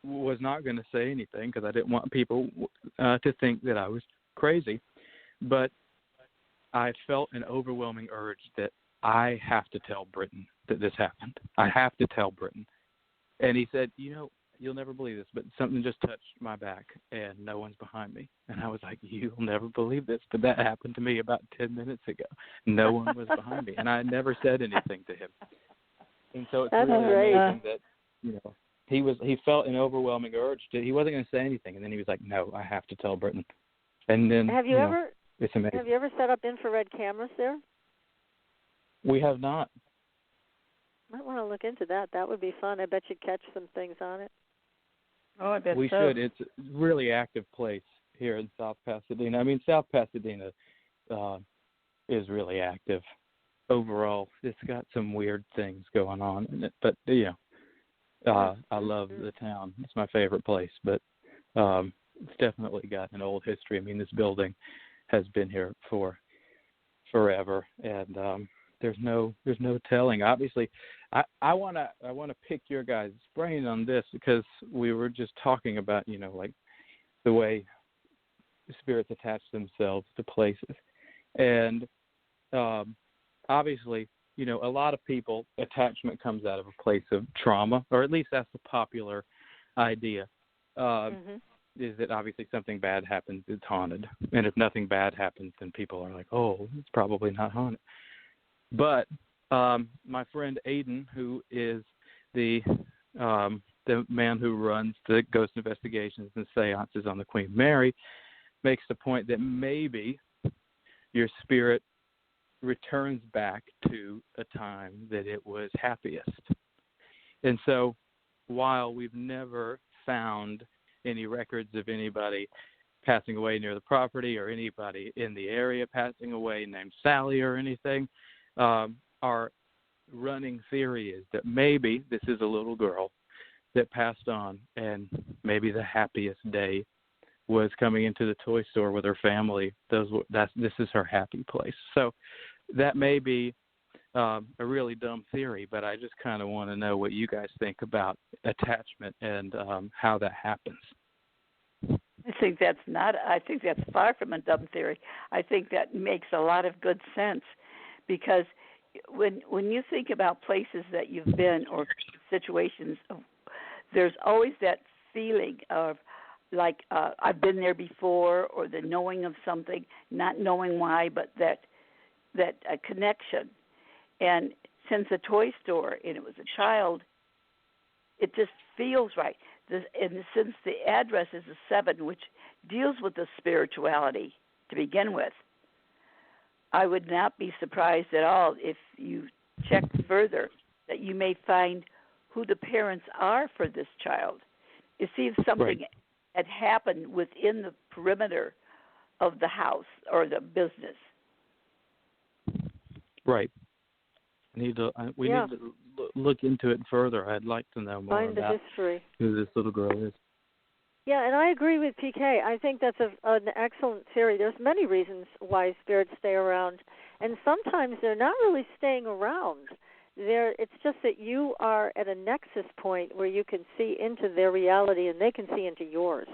was not going to say anything because I didn't want people to think that I was crazy. But I felt an overwhelming urge that I have to tell Britton that this happened. I have to tell Britton. And he said, you'll never believe this, but something just touched my back, and no one's behind me. And I was like, you'll never believe this, but that happened to me about 10 minutes ago. No one was behind me, and I never said anything to him. And so it's really amazing that, he felt an overwhelming urge. He wasn't going to say anything, and then he was like, no, I have to tell Britton. And then, it's amazing. Have you ever set up infrared cameras there? We have not. Might want to look into that. That would be fun. I bet you'd catch some things on it. Oh, I bet we should. It's a really active place here in South Pasadena. I mean, South Pasadena is really active overall. It's got some weird things going on in it, but I love the town. It's my favorite place, but it's definitely got an old history. I mean, this building has been here for forever, and there's no telling. Obviously, I want to pick your guys' brain on this because we were just talking about the way spirits attach themselves to places, and obviously a lot of people, attachment comes out of a place of trauma, or at least that's the popular idea. Is that obviously something bad happens, it's haunted, and if nothing bad happens, then people are like, oh, it's probably not haunted. But my friend Aiden, who is the man who runs the ghost investigations and seances on the Queen Mary, makes the point that maybe your spirit returns back to a time that it was happiest. And so while we've never found any records of anybody passing away near the property or anybody in the area passing away named Sally or anything, our running theory is that maybe this is a little girl that passed on, and maybe the happiest day was coming into the toy store with her family. This is her happy place. So that may be a really dumb theory, but I just kind of want to know what you guys think about attachment and how that happens. I think that's far from a dumb theory. I think that makes a lot of good sense, because when you think about places that you've been or situations, there's always that feeling of I've been there before, or the knowing of something, not knowing why, but that connection. And since a toy store and it was a child, it just feels right. And since the address is a 7, which deals with the spirituality to begin with, I would not be surprised at all if you check further that you may find who the parents are for this child. You see if something had happened within the perimeter of the house or the business. Right. We need to look into it further. I'd like to know more about the history. Who this little girl is. Yeah, and I agree with PK. I think that's an excellent theory. There's many reasons why spirits stay around, and sometimes they're not really staying around. It's just that you are at a nexus point where you can see into their reality and they can see into yours.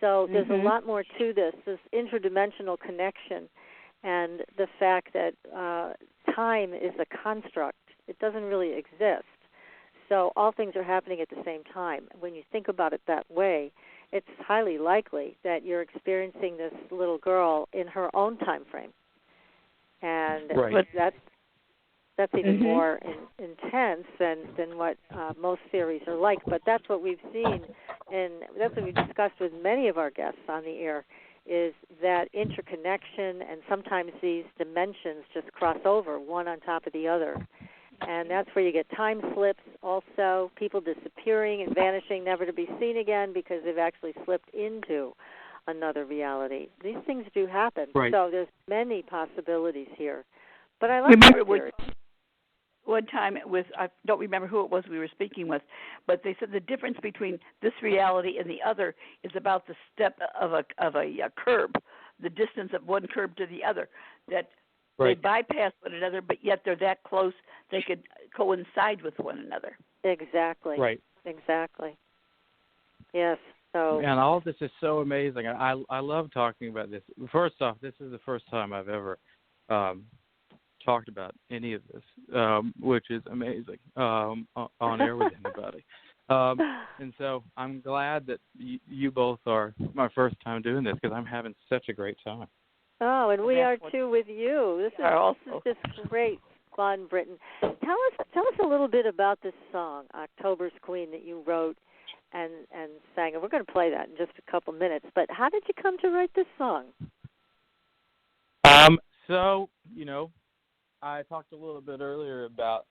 So there's a lot more to this interdimensional connection, and the fact that time is a construct. It doesn't really exist. So all things are happening at the same time. When you think about it that way, it's highly likely that you're experiencing this little girl in her own time frame. And that's even more intense than what most theories are like. But that's what we've seen, and that's what we've discussed with many of our guests on the air, is that interconnection, and sometimes these dimensions just cross over, one on top of the other. And that's where you get time slips also, people disappearing and vanishing, never to be seen again because they've actually slipped into another reality. These things do happen. Right. So there's many possibilities here. But I like that theory. One time I don't remember who it was we were speaking with, but they said the difference between this reality and the other is about the step of a curb, the distance of one curb to the other, that they bypass one another, but yet they're that close they could coincide with one another. Exactly. Right. Exactly. Yes. So. And all of this is so amazing. I love talking about this. First off, this is the first time I've ever talked about any of this, which is amazing, on air with anybody. And so I'm glad that you both are my first time doing this, because I'm having such a great time. Oh, and we are too with you. This is just great fun, Britton. Tell us a little bit about this song, October's Queen, that you wrote and sang. And we're going to play that in just a couple minutes. But how did you come to write this song? So, I talked a little bit earlier about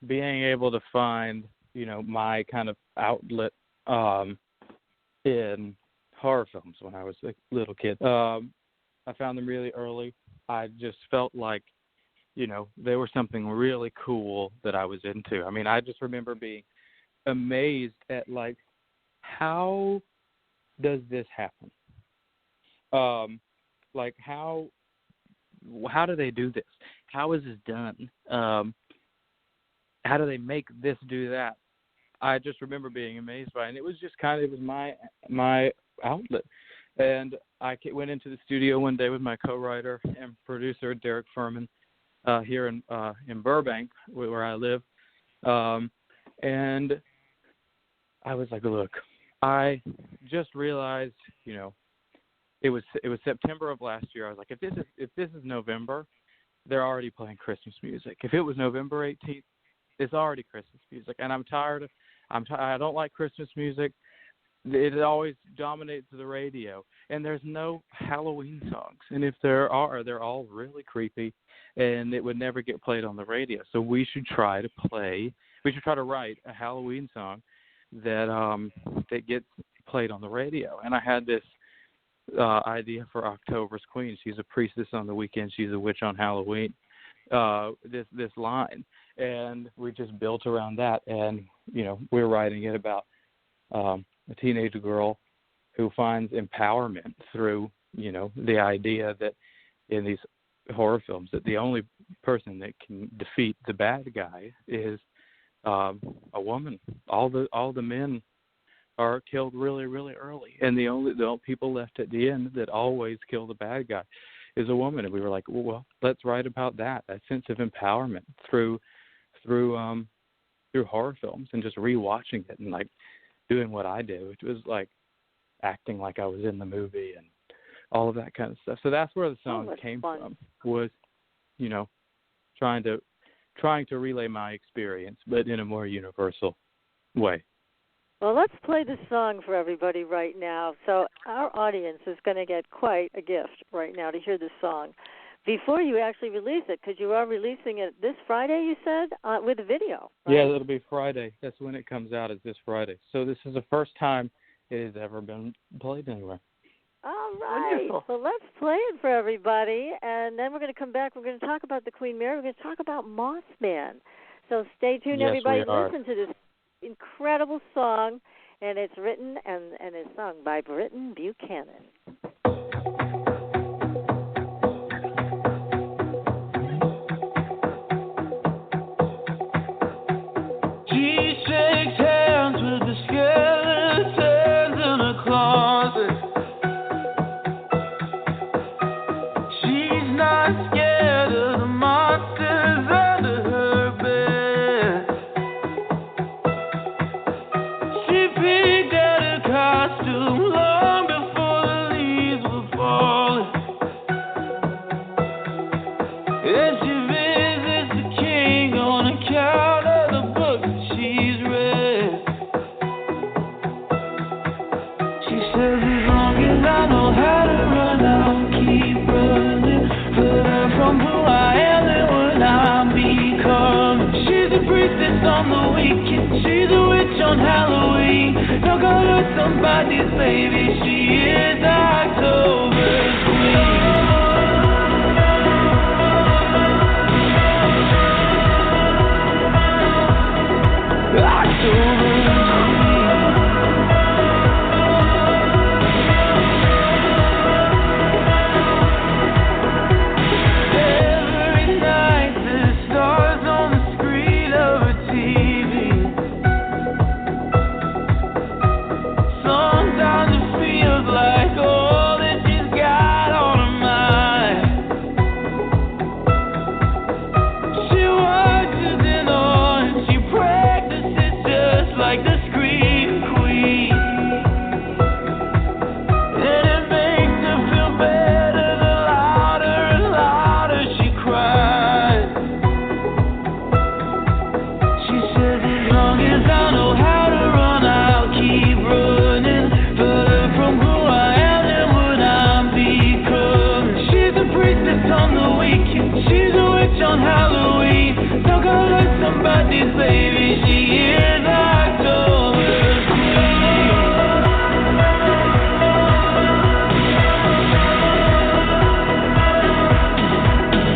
being able to find, my kind of outlet in horror films when I was a little kid. I found them really early. I just felt like, they were something really cool that I was into. I mean, I just remember being amazed at, how does this happen? How do they do this? How is this done? How do they make this do that? I just remember being amazed by it. And it was just it was my outlet. And I went into the studio one day with my co-writer and producer, Derek Furman, here in Burbank, where I live. And I was like, look, I just realized, it was September of last year. I was like, if this is November, they're already playing Christmas music. If it was November 18th, it's already Christmas music. And I'm tired. I don't like Christmas music. It always dominates the radio, and there's no Halloween songs. And if there are, they're all really creepy, and it would never get played on the radio. So we should try to write a Halloween song that gets played on the radio. And I had this idea for October's Queen. She's a priestess on the weekend. She's a witch on Halloween. This line, and we just built around that. And we're writing it about a teenage girl who finds empowerment through the idea that in these horror films that the only person that can defeat the bad guy is a woman. All the men are killed really, really early, and the only people left at the end that always kill the bad guy is a woman. And we were like, well, let's write about that sense of empowerment through horror films, and just rewatching it and doing what I do, which was acting like I was in the movie and all of that kind of stuff. So that's where the song came from, was, you know, trying to relay my experience, but in a more universal way. Well, let's play the song for everybody right now. So our audience is going to get quite a gift right now to hear this song before you actually release it, because you are releasing it this Friday, you said, with a video, right? Yeah, it'll be Friday. That's when it comes out, is this Friday. So this is the first time it has ever been played anywhere. All right. Wonderful. Well, let's play it for everybody, and then we're going to come back. We're going to talk about the Queen Mary. We're going to talk about Mothman. So stay tuned, Yes, everybody. we are. Listen to this incredible song, and it's written and is sung by Britton Buchanan. She shakes hands with the skeletons in her closet. She's not scared of the monsters under her bed. She picked out her costume long before the leaves were falling. And she visits the king on account of the book that she's read. She says, as long as I know how to run, I'll keep running. Further from who I am and what I'm becoming. She's a priestess on the weekend. She's a witch on Halloween. Don't go to somebody's baby. She is October's queen. Every night the stars on the screen of a TV. Sometimes it feels like all that she's got on her mind. She watches in awe and she practices just like the scream queen. And it makes her feel better the louder and louder she cries. She says, as long as I know how to run, I'll keep running. Further from who I am and what I'm becoming. She's a priestess on the weekend. She's a witch on Halloween. Don't go let somebody's baby. She is October's queen.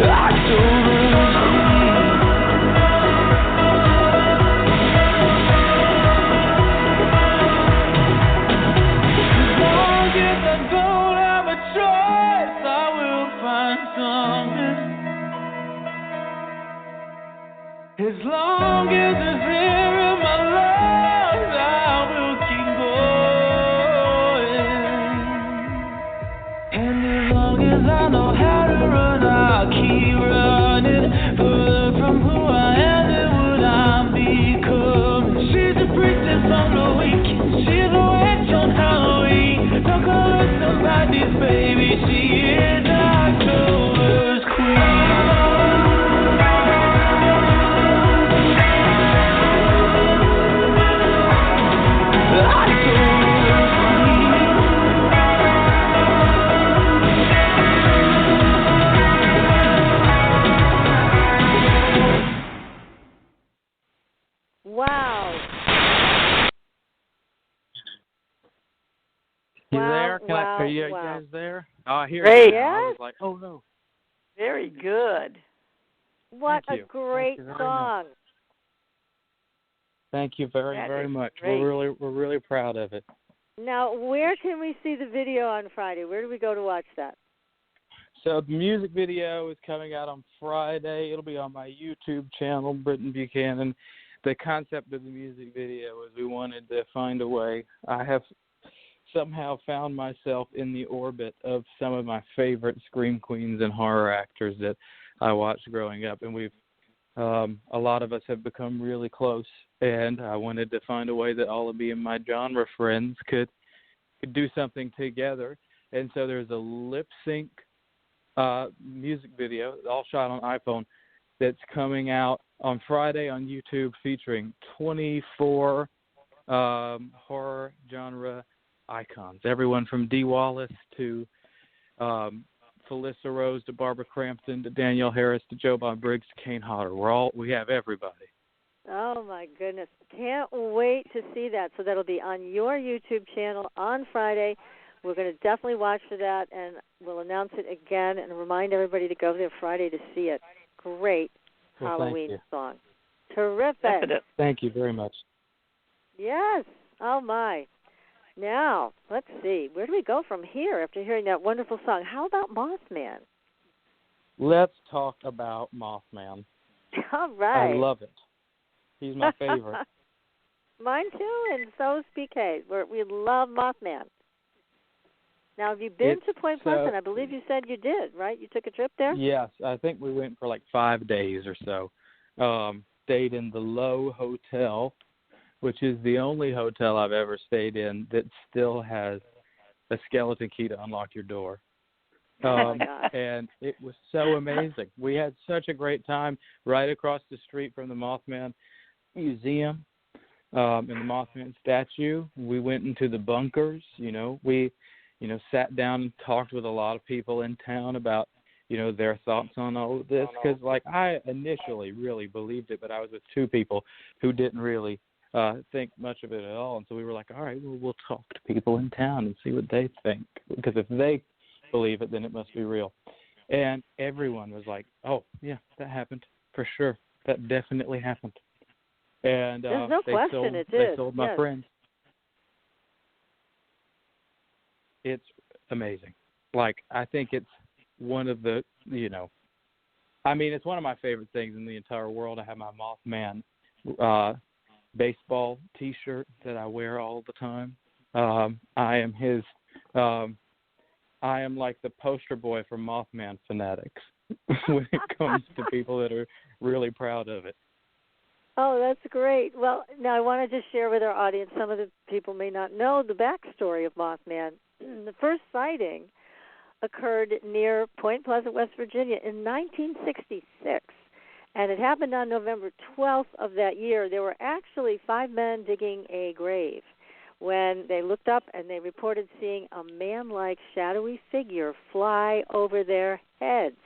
October's As long as I don't have a choice, I will find something. As long as there's air in my lungs, I will keep going. And as long as I know how to run, I'll keep running. Further from who I am and what I'm becoming. She's a princess on the weekend. She's a witch on Halloween. Don't call her somebody's baby. She is October's queen. Wow. You Wow, there? wow, Are you wow. guys there? Oh, I hear Great. you. now. I Yes? was like, oh no. Very good. What Thank a you. great Thank you very song. Thank you very, That very is much. great. We're really proud of it. Now, where can we see the video on Friday? Where do we go to watch that? So the music video is coming out on Friday. It'll be on my YouTube channel, Britton Buchanan. The concept of the music video is we wanted to find a way. I have somehow found myself in the orbit of some of my favorite scream queens and horror actors that I watched growing up, and we've a lot of us have become really close, and I wanted to find a way that all of me and my genre friends could do something together. And so there's a lip sync music video, all shot on iPhone, that's coming out on Friday on YouTube, featuring 24 horror genre icons, everyone from Dee Wallace to Felissa Rose to Barbara Crampton to Danielle Harris to Joe Bob Briggs to Kane Hodder. We have everybody. Oh my goodness! Can't wait to see that. So that'll be on your YouTube channel on Friday. We're going to definitely watch for that, and we'll announce it again and remind everybody to go there Friday to see it. Great Halloween song. Terrific. Definitely. Thank you very much. Yes. Oh, my. Now, let's see. Where do we go from here after hearing that wonderful song? How about Mothman? Let's talk about Mothman. All right. I love it. He's my favorite. Mine too, and so is PK. We love Mothman. Now, have you been to Point Pleasant? I believe you said you did, right? You took a trip there? Yes, I think we went for like 5 days or so. Stayed in the Lowe Hotel, which is the only hotel I've ever stayed in that still has a skeleton key to unlock your door. And it was so amazing. We had such a great time right across the street from the Mothman Museum and the Mothman statue. We went into the bunkers. We sat down and talked with a lot of people in town about, their thoughts on all of this. Because, I initially really believed it, but I was with 2 people who didn't really think much of it at all. And so we were like, all right, well, we'll talk to people in town and see what they think. Because if they believe it, then it must be real. And everyone was like, oh, yeah, that happened for sure. That definitely happened. And there's no question it did. They sold my friends. It's amazing. I think it's one of the, it's one of my favorite things in the entire world. I have my Mothman baseball T-shirt that I wear all the time. I am his, I am like the poster boy for Mothman fanatics when it comes to people that are really proud of it. Oh, that's great. Well, now I wanted to share with our audience, some of the people may not know the backstory of Mothman. The first sighting occurred near Point Pleasant, West Virginia in 1966, and it happened on November 12th of that year. There were actually 5 men digging a grave when they looked up and they reported seeing a man-like shadowy figure fly over their heads.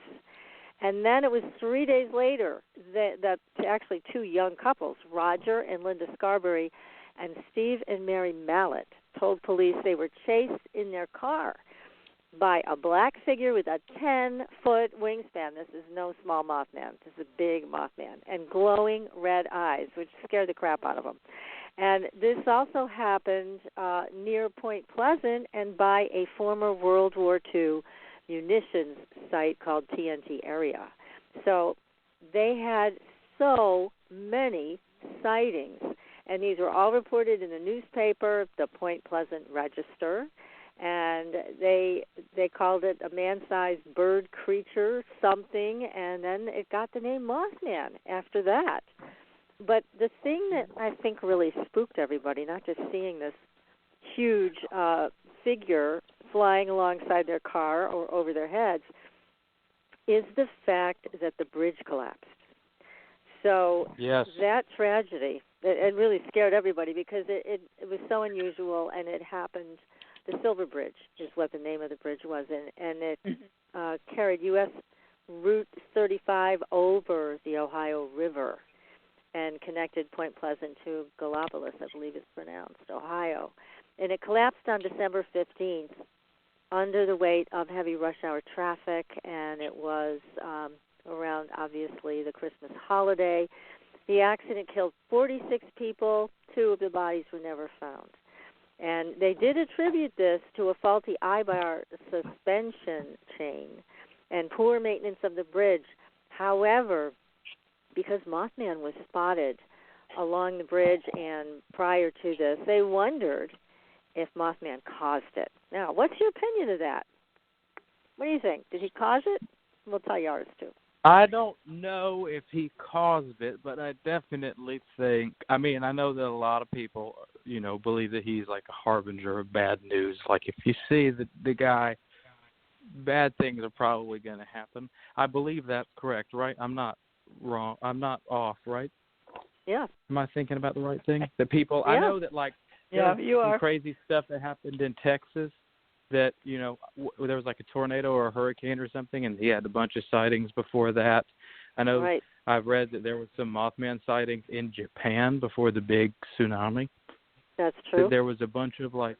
And then it was 3 days later that actually 2 young couples, Roger and Linda Scarberry, and Steve and Mary Mallett, told police they were chased in their car by a black figure with a 10-foot wingspan. This is no small Mothman. This is a big Mothman. And glowing red eyes, which scared the crap out of them. And this also happened near Point Pleasant and by a former World War II munitions site called TNT area. So they had so many sightings, and these were all reported in the newspaper, the Point Pleasant Register, and they called it a man-sized bird creature something, and then it got the name Mothman after that. But the thing that I think really spooked everybody, not just seeing this huge figure flying alongside their car or over their heads, is the fact that the bridge collapsed. So that tragedy, it really scared everybody because it was so unusual, and it happened. The Silver Bridge is what the name of the bridge was, and it carried U.S. Route 35 over the Ohio River and connected Point Pleasant to Gallipolis, I believe it's pronounced, Ohio. And it collapsed on December 15th under the weight of heavy rush hour traffic, and it was around, obviously, the Christmas holiday. The accident killed 46 people. 2 of the bodies were never found. And they did attribute this to a faulty I-bar suspension chain and poor maintenance of the bridge. However, because Mothman was spotted along the bridge and prior to this, they wondered if Mothman caused it. Now, what's your opinion of that? What do you think? Did he cause it? We'll tell you ours, too. I don't know if he caused it, but I definitely think, I know that a lot of people believe that he's like a harbinger of bad news. Like if you see the guy, bad things are probably going to happen. I believe that's correct, right? I'm not wrong. I'm not off, right? Yeah. Am I thinking about the right thing? The people, yeah. I know that like Yeah, you are. crazy stuff that happened in Texas that, there was like a tornado or a hurricane or something, and he had a bunch of sightings before that. I know I've read that there was some Mothman sightings in Japan before the big tsunami. That's true. There was a bunch of like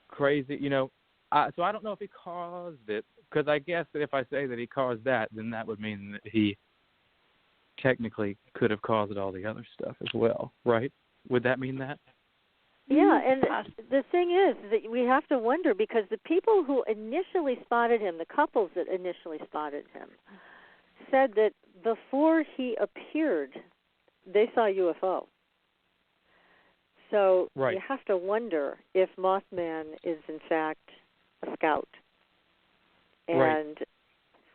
crazy, so I don't know if he caused it, because I guess that if I say that he caused that, then that would mean that he technically could have caused all the other stuff as well, right? Would that mean that? Yeah, and the thing is that we have to wonder, because the people who initially spotted him, the couples that initially spotted him, said that before he appeared, they saw a UFO. So you have to wonder if Mothman is in fact a scout and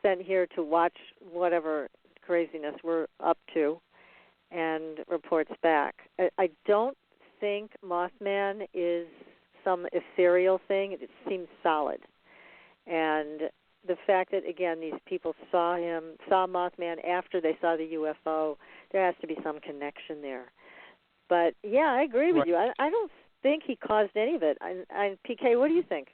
sent here to watch whatever craziness we're up to and reports back. I don't think Mothman is some ethereal thing. It seems solid. And the fact that, again, these people saw Mothman after they saw the UFO, there has to be some connection there. But, yeah, I agree with you. I don't think he caused any of it. PK, what do you think?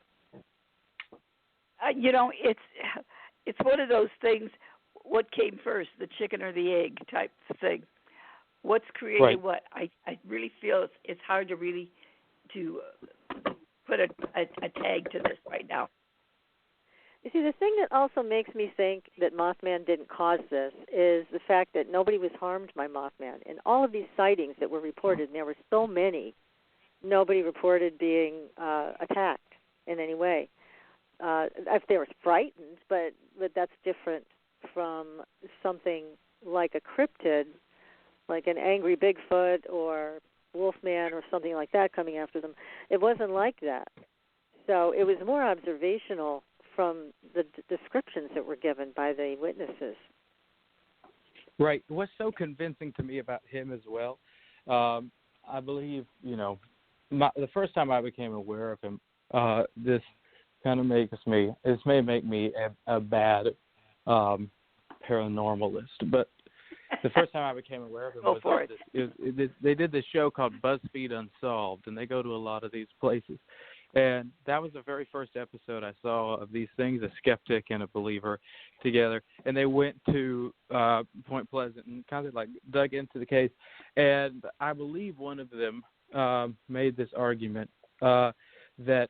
It's one of those things, what came first, the chicken or the egg type thing. What's created what? I really feel it's hard to really put a tag to this right now. You see, the thing that also makes me think that Mothman didn't cause this is the fact that nobody was harmed by Mothman. In all of these sightings that were reported, and there were so many, nobody reported being attacked in any way. If they were frightened, but that's different from something like a cryptid, like an angry Bigfoot or Wolfman or something like that coming after them. It wasn't like that. So it was more observational from the descriptions that were given by the witnesses. Right. What's so convincing to me about him as well, I believe, the first time I became aware of him, this kind of may make me a bad paranormalist, but the first time I became aware of him was they did this show called BuzzFeed Unsolved, and they go to a lot of these places. And that was the very first episode I saw of these things, a skeptic and a believer together. And they went to Point Pleasant and kind of like dug into the case. And I believe one of them made this argument that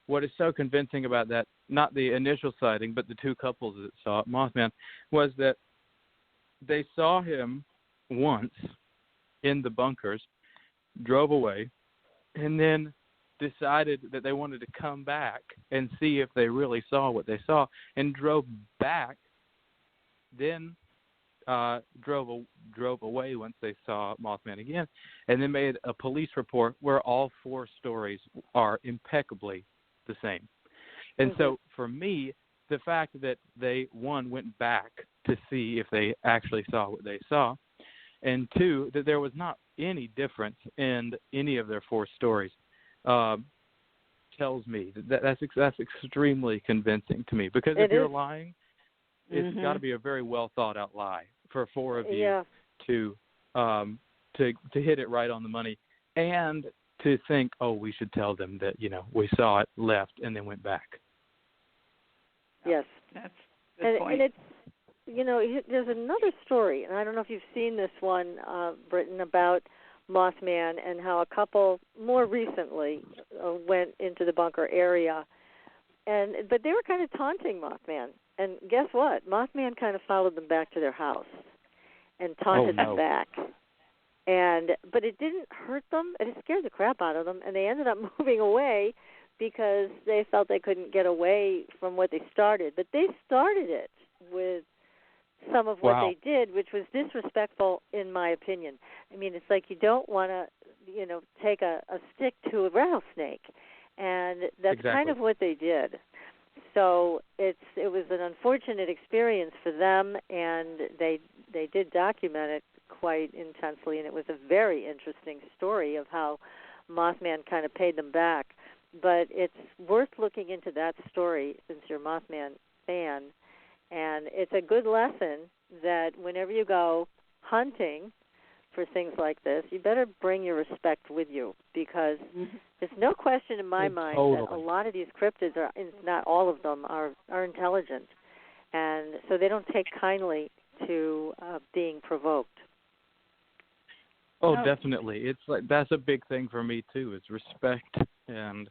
what is so convincing about that, not the initial sighting, but the two couples that saw Mothman, was that they saw him once in the bunkers, drove away, and then decided that they wanted to come back and see if they really saw what they saw, and drove back, then drove away once they saw Mothman again, and then made a police report where all four stories are impeccably the same. And so for me, the fact that they, one, went back to see if they actually saw what they saw, and two, that there was not any difference in any of their four stories, tells me that's extremely convincing to me. Because if you're lying, it's got to be a very well thought out lie for four of you to hit it right on the money, and to think, oh, we should tell them that we saw it, left, and then went back. Yes, that's a good point. And it's there's another story, and I don't know if you've seen this one, Britton, about Mothman and how a couple more recently went into the bunker area, but they were kind of taunting Mothman. And guess what? Mothman kind of followed them back to their house and taunted them back. But it didn't hurt them, and it scared the crap out of them, and they ended up moving away because they felt they couldn't get away from what they started. But they started it with some of what they did, which was disrespectful in my opinion. I mean, it's like you don't want to, take a stick to a rattlesnake, and that's kind of what they did. So it was an unfortunate experience for them, and they did document it quite intensely, and it was a very interesting story of how Mothman kind of paid them back. But it's worth looking into that story since you're a Mothman fan. And it's a good lesson that whenever you go hunting for things like this, you better bring your respect with you, because there's no question in my mind that a lot of these cryptids are, not all of them, are intelligent. And so they don't take kindly to being provoked. Oh, definitely. It's like that's a big thing for me too, is respect, and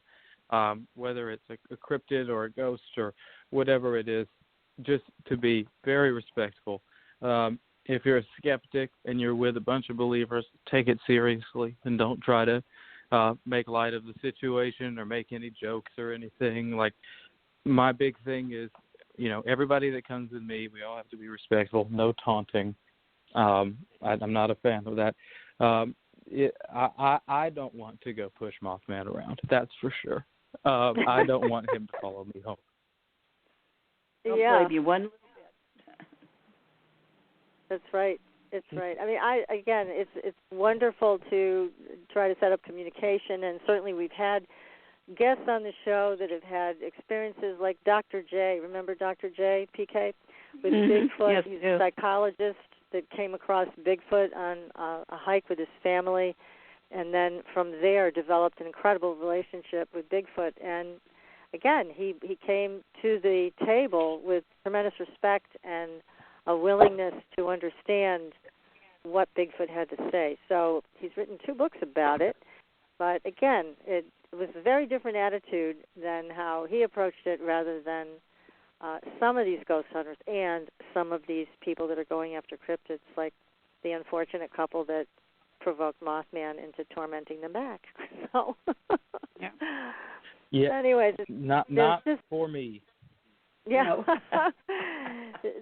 whether it's a cryptid or a ghost or whatever it is, just to be very respectful. If you're a skeptic and you're with a bunch of believers, take it seriously and don't try to make light of the situation or make any jokes or anything. Like, my big thing is, everybody that comes with me, we all have to be respectful, no taunting. I'm not a fan of that. I don't want to go push Mothman around. That's for sure. I don't want him to follow me home. Don't blame you one. That's right. It's right. I mean, it's wonderful to try to set up communication, and certainly we've had guests on the show that have had experiences like Dr. J. Remember Dr. J, PK? With Bigfoot. Yes, he's a psychologist that came across Bigfoot on a hike with his family, and then from there developed an incredible relationship with Bigfoot. And again, he came to the table with tremendous respect and a willingness to understand what Bigfoot had to say. So he's written 2 books about it, but again, it was a very different attitude than how he approached it, rather than some of these ghost hunters and some of these people that are going after cryptids, like the unfortunate couple that provoked Mothman into tormenting them back. So, yeah. Anyways, not for me. Yeah.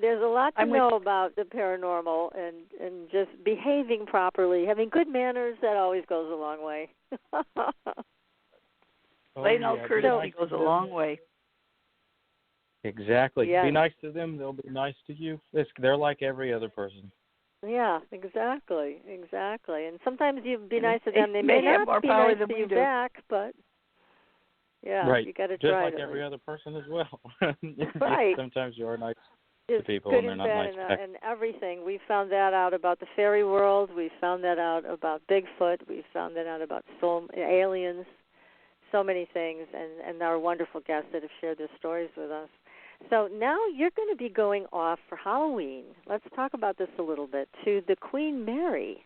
There's a lot to know about the paranormal, and just behaving properly, having good manners, that always goes a long way. Plain old courtesy goes a long way. Exactly. Yes. Be nice to them, they'll be nice to you. They're like every other person. Yeah, exactly. And sometimes you be nice to them, they may have not more be power nice than to we you do. back, but yeah, right. You got to just try. Just like every other person as well. Right. Sometimes you are nice to people, good and they're and not bad nice back. and everything. We found that out about the fairy world. We found that out about Bigfoot. We found that out about aliens. So many things, and our wonderful guests that have shared their stories with us. So now you're going to be going off for Halloween. Let's talk about this a little bit, to the Queen Mary,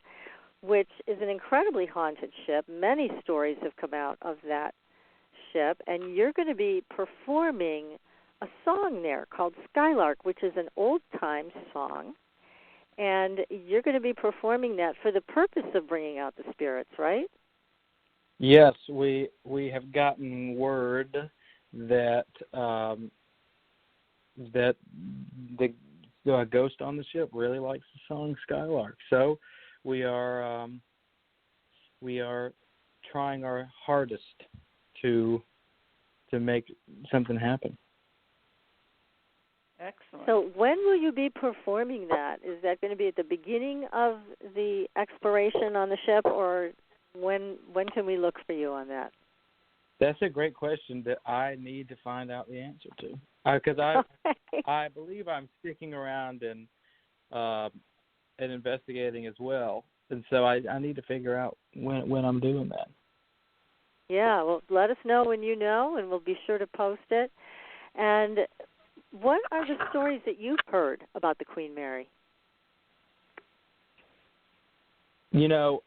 which is an incredibly haunted ship. Many stories have come out of that ship, and you're going to be performing a song there called SKYLARK, which is an old-time song, and you're going to be performing that for the purpose of bringing out the spirits, right? Yes, we have gotten word that that the ghost on the ship really likes the song SKYLARK. So we are trying our hardest to make something happen. Excellent. So when will you be performing that? Is that going to be at the beginning of the exploration on the ship, or when can we look for you on that? That's a great question that I need to find out the answer to. Because I believe I'm sticking around and investigating as well, and so I need to figure out when I'm doing that. Yeah, well, let us know when you know, and we'll be sure to post it. And what are the stories that you've heard about the Queen Mary?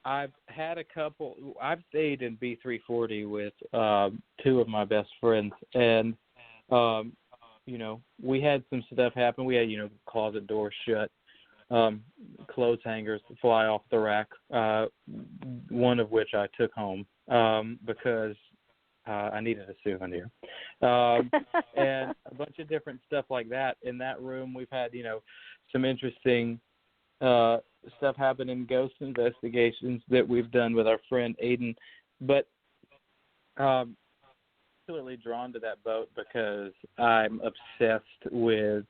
I've had a couple. I've stayed in B340 with 2 of my best friends, and we had some stuff happen. We had closet doors shut, clothes hangers fly off the rack. One of which I took home because I needed a souvenir, and a bunch of different stuff like that. In that room, we've had some interesting stuff happen in ghost investigations that we've done with our friend Aiden, but absolutely drawn to that boat because I'm obsessed with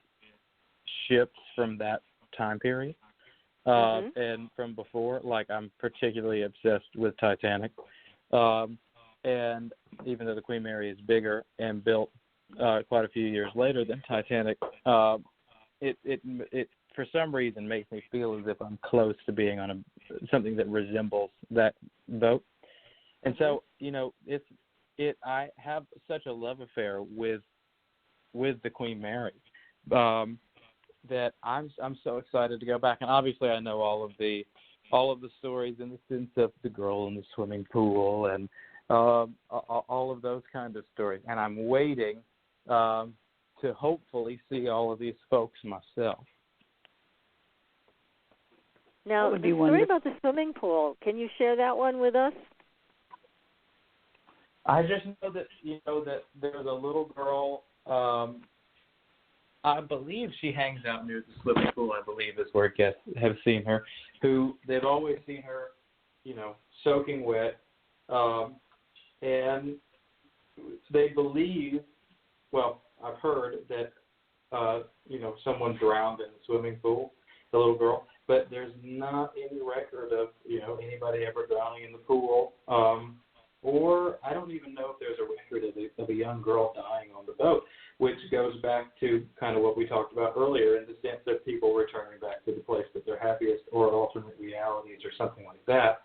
ships from that time period and from before. Like, I'm particularly obsessed with Titanic, And even though the Queen Mary is bigger and built quite a few years later than Titanic, it for some reason makes me feel as if I'm close to being on something that resembles that boat. And so, I have such a love affair with the Queen Mary that I'm so excited to go back. And obviously, I know all of the stories in the sense of the girl in the swimming pool and all of those kind of stories. And I'm waiting to hopefully see all of these folks myself. Now, the story about the swimming pool, can you share that one with us? I just know that there's a little girl. I believe she hangs out near the swimming pool. I believe is where guests have seen her. Who they've always seen her, soaking wet, and they believe. Well, I've heard that someone drowned in the swimming pool, the little girl. But there's not any record of anybody ever drowning in the pool. Or I don't even know if there's a record of a young girl dying on the boat, which goes back to kind of what we talked about earlier in the sense of people returning back to the place that they're happiest or alternate realities or something like that,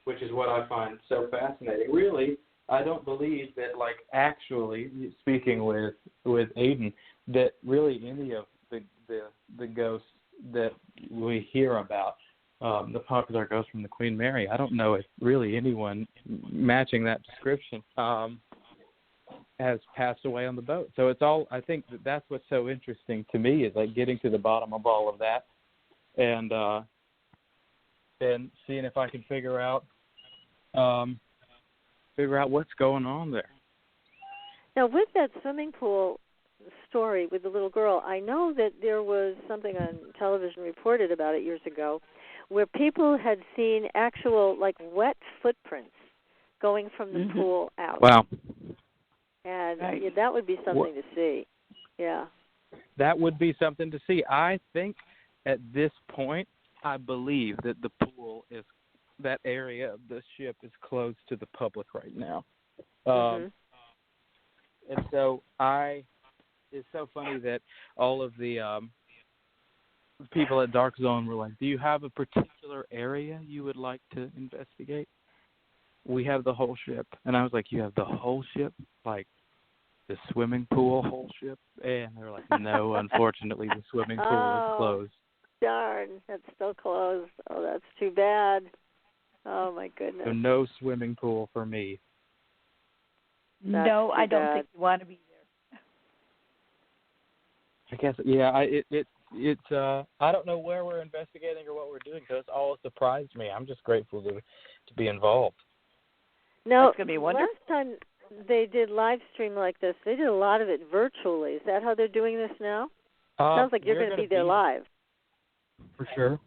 which is what I find so fascinating. Really, I don't believe that, actually, speaking with Aiden, that really any of the ghosts that we hear about, the popular ghost from the Queen Mary, I don't know if really anyone matching that description has passed away on the boat. So it's all, I think that's what's so interesting to me is getting to the bottom of all of that and seeing if I can figure out what's going on there. Now, with that swimming pool story with the little girl, I know that there was something on television reported about it years ago where people had seen actual, wet footprints going from the pool out. Wow. And that would be something to see. Yeah. That would be something to see. I think at this point, I believe that the pool is, that area of the ship is closed to the public right now. And so it's so funny that all of the people at Dark Zone were like, do you have a particular area you would like to investigate? We have the whole ship. And I was like, you have the whole ship? Like the swimming pool whole ship? And they were like, no, unfortunately the swimming pool is closed. Darn, it's still closed. Oh, that's too bad. Oh, my goodness. So no swimming pool for me. No, I don't think you want to be there. I guess, yeah, it's I don't know where we're investigating or what we're doing, so it's all surprised me. I'm just grateful to be involved. No, that's going to be wonderful. Last time they did live stream like this, they did a lot of it virtually. Is that how they're doing this now? Sounds like you're going to be there live. For sure.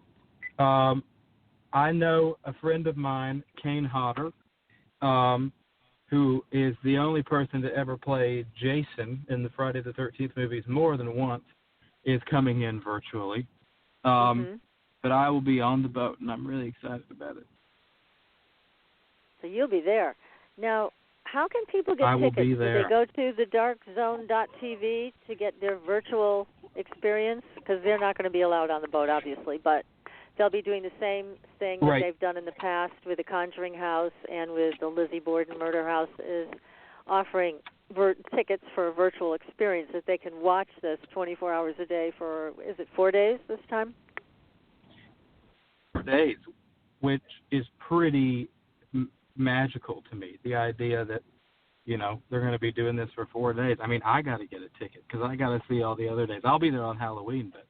I know a friend of mine, Kane Hodder, who is the only person to ever play Jason in the Friday the 13th movies more than once, is coming in virtually. But I will be on the boat, and I'm really excited about it. So you'll be there. Now, how can people get tickets? I will be there. Do they go to thedarkzone.tv to get their virtual experience? Because they're not going to be allowed on the boat, obviously, but they'll be doing the same thing that they've done in the past with the Conjuring House and with the Lizzie Borden Murder House, is offering tickets for a virtual experience that they can watch this 24 hours a day for, is it 4 days this time? 4 days, which is pretty magical to me. The idea that, they're going to be doing this for 4 days. I mean, I got to get a ticket because I got to see all the other days. I'll be there on Halloween, but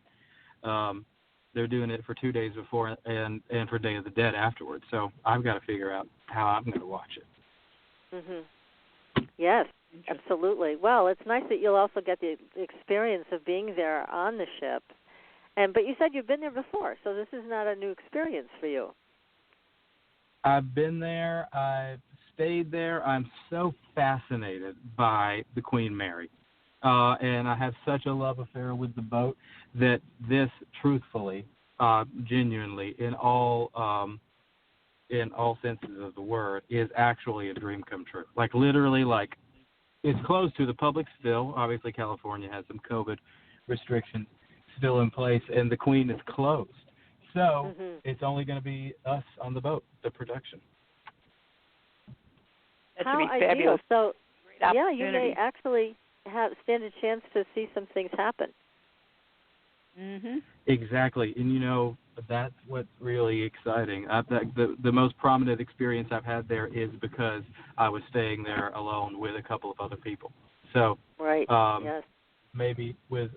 they're doing it for 2 days before and for Day of the Dead afterwards. So I've got to figure out how I'm going to watch it. Yes, absolutely. Well, it's nice that you'll also get the experience of being there on the ship. But you said you've been there before, so this is not a new experience for you. I've been there. I've stayed there. I'm so fascinated by the Queen Mary. And I have such a love affair with the boat that this, truthfully, genuinely, in all in all senses of the word, is actually a dream come true. Like, literally, like, it's closed to the public still. Obviously, California has some COVID restrictions still in place, and the Queen is closed. So it's only going to be us on the boat, the production. That How should be ideal. fabulous. So, Great yeah, you opportunity. may actually stand a chance to see some things happen. Exactly, and you know that's what's really exciting. The most prominent experience I've had there is because I was staying there alone with a couple of other people. So Right. Yes. maybe with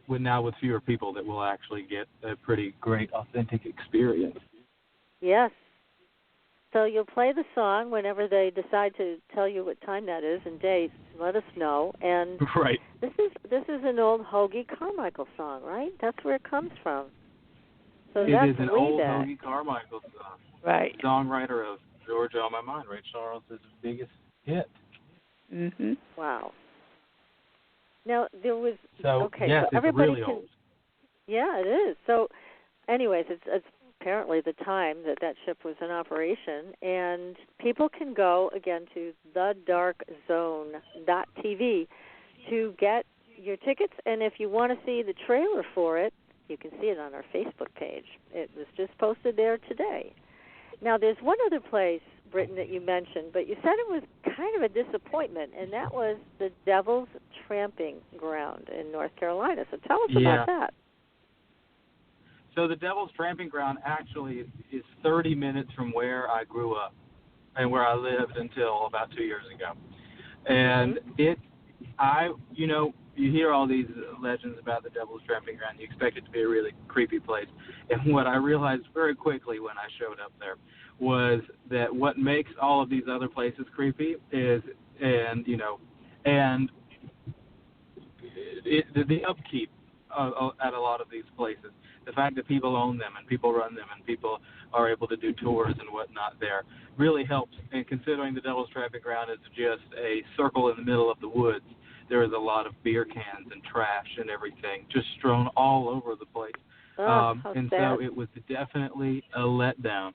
fewer people that we'll actually get a pretty great authentic experience. Yes. So you'll play the song whenever they decide to tell you what time that is and date. Let us know. And Right. this is an old Hoagie Carmichael song, right? That's where it comes from. So It that's is an way old back. Hoagie Carmichael song. Right. Songwriter of Georgia on My Mind, Ray Charles' biggest hit. Wow. Now there was yes, so it's everybody really can. old. Yeah, it is. So, anyways, it's apparently the time that ship was in operation, and people can go again to thedarkzone.tv to get your tickets. And if you want to see the trailer for it, you can see it on our Facebook page. It was just posted there today. Now, there's one other place, Britton, that you mentioned, but you said it was kind of a disappointment, and that was the Devil's Tramping Ground in North Carolina. So tell us about that. So the Devil's Tramping Ground actually is 30 minutes from where I grew up and where I lived until about 2 years ago. And you hear all these legends about the Devil's Tramping Ground. You expect it to be a really creepy place. And what I realized very quickly when I showed up there was that what makes all of these other places creepy is, the upkeep at a lot of these places. The fact that people own them and people run them and people are able to do tours and whatnot there really helps. And considering the Devil's Tramping Ground is just a circle in the middle of the woods, there is a lot of beer cans and trash and everything just strewn all over the place. And so it was definitely a letdown.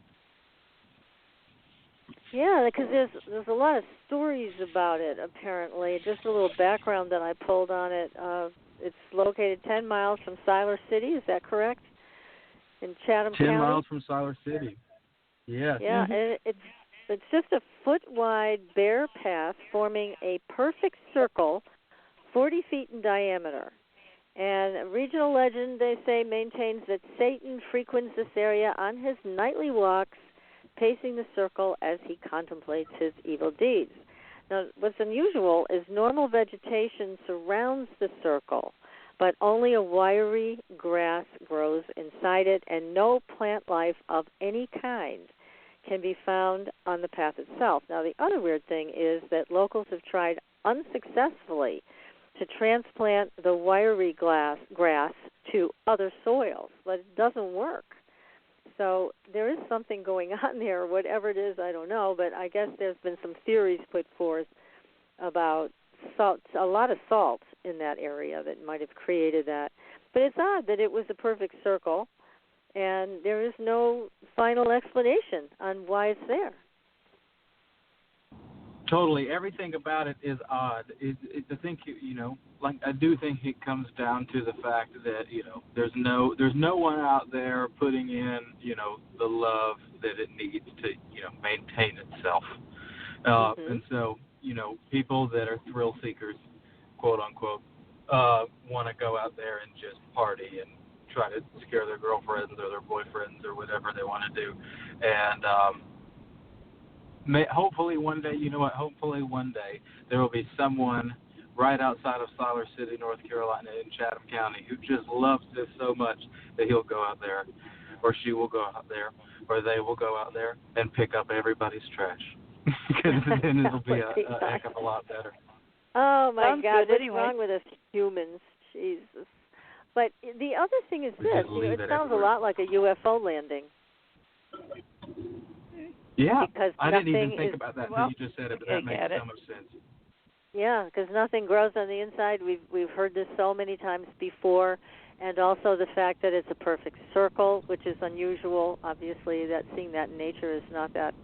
Yeah, because there's a lot of stories about it, apparently. Just a little background that I pulled on it. It's located 10 miles from Siler City, is that correct? In Chatham County? 10 miles from Siler City. Yes. Yeah, and it's just a foot-wide bare path forming a perfect circle 40 feet in diameter. And a regional legend, they say, maintains that Satan frequents this area on his nightly walks, pacing the circle as he contemplates his evil deeds. Now, what's unusual is normal vegetation surrounds the circle, but only a wiry grass grows inside it, and no plant life of any kind can be found on the path itself. Now, the other weird thing is that locals have tried unsuccessfully to transplant the wiry grass to other soils, but it doesn't work. So there is something going on there, whatever it is, I don't know, but I guess there's been some theories put forth about salt, a lot of salt in that area that might have created that. But it's odd that it was a perfect circle, and there is no final explanation on why it's there. Totally. Everything about it is odd. I do think it comes down to the fact that, there's no one out there putting in, the love that it needs to, maintain itself. And so, people that are thrill seekers, quote unquote, want to go out there and just party and try to scare their girlfriends or their boyfriends or whatever they want to do. And, hopefully one day there will be someone right outside of Siler City, North Carolina, in Chatham County, who just loves this so much that he'll go out there, or she will go out there, or they will go out there and pick up everybody's trash. Because then it'll be a heck of a lot better. Oh, my Sounds God, good what's anyway. wrong with us humans? Jesus. But the other thing is this. It sounds a lot like a UFO landing. Yeah, because I didn't even think is, about that until you just said it, but that makes so much sense. Yeah, because nothing grows on the inside. We've heard this so many times before, And also the fact that it's a perfect circle, which is unusual. Obviously, that seeing that in nature is not that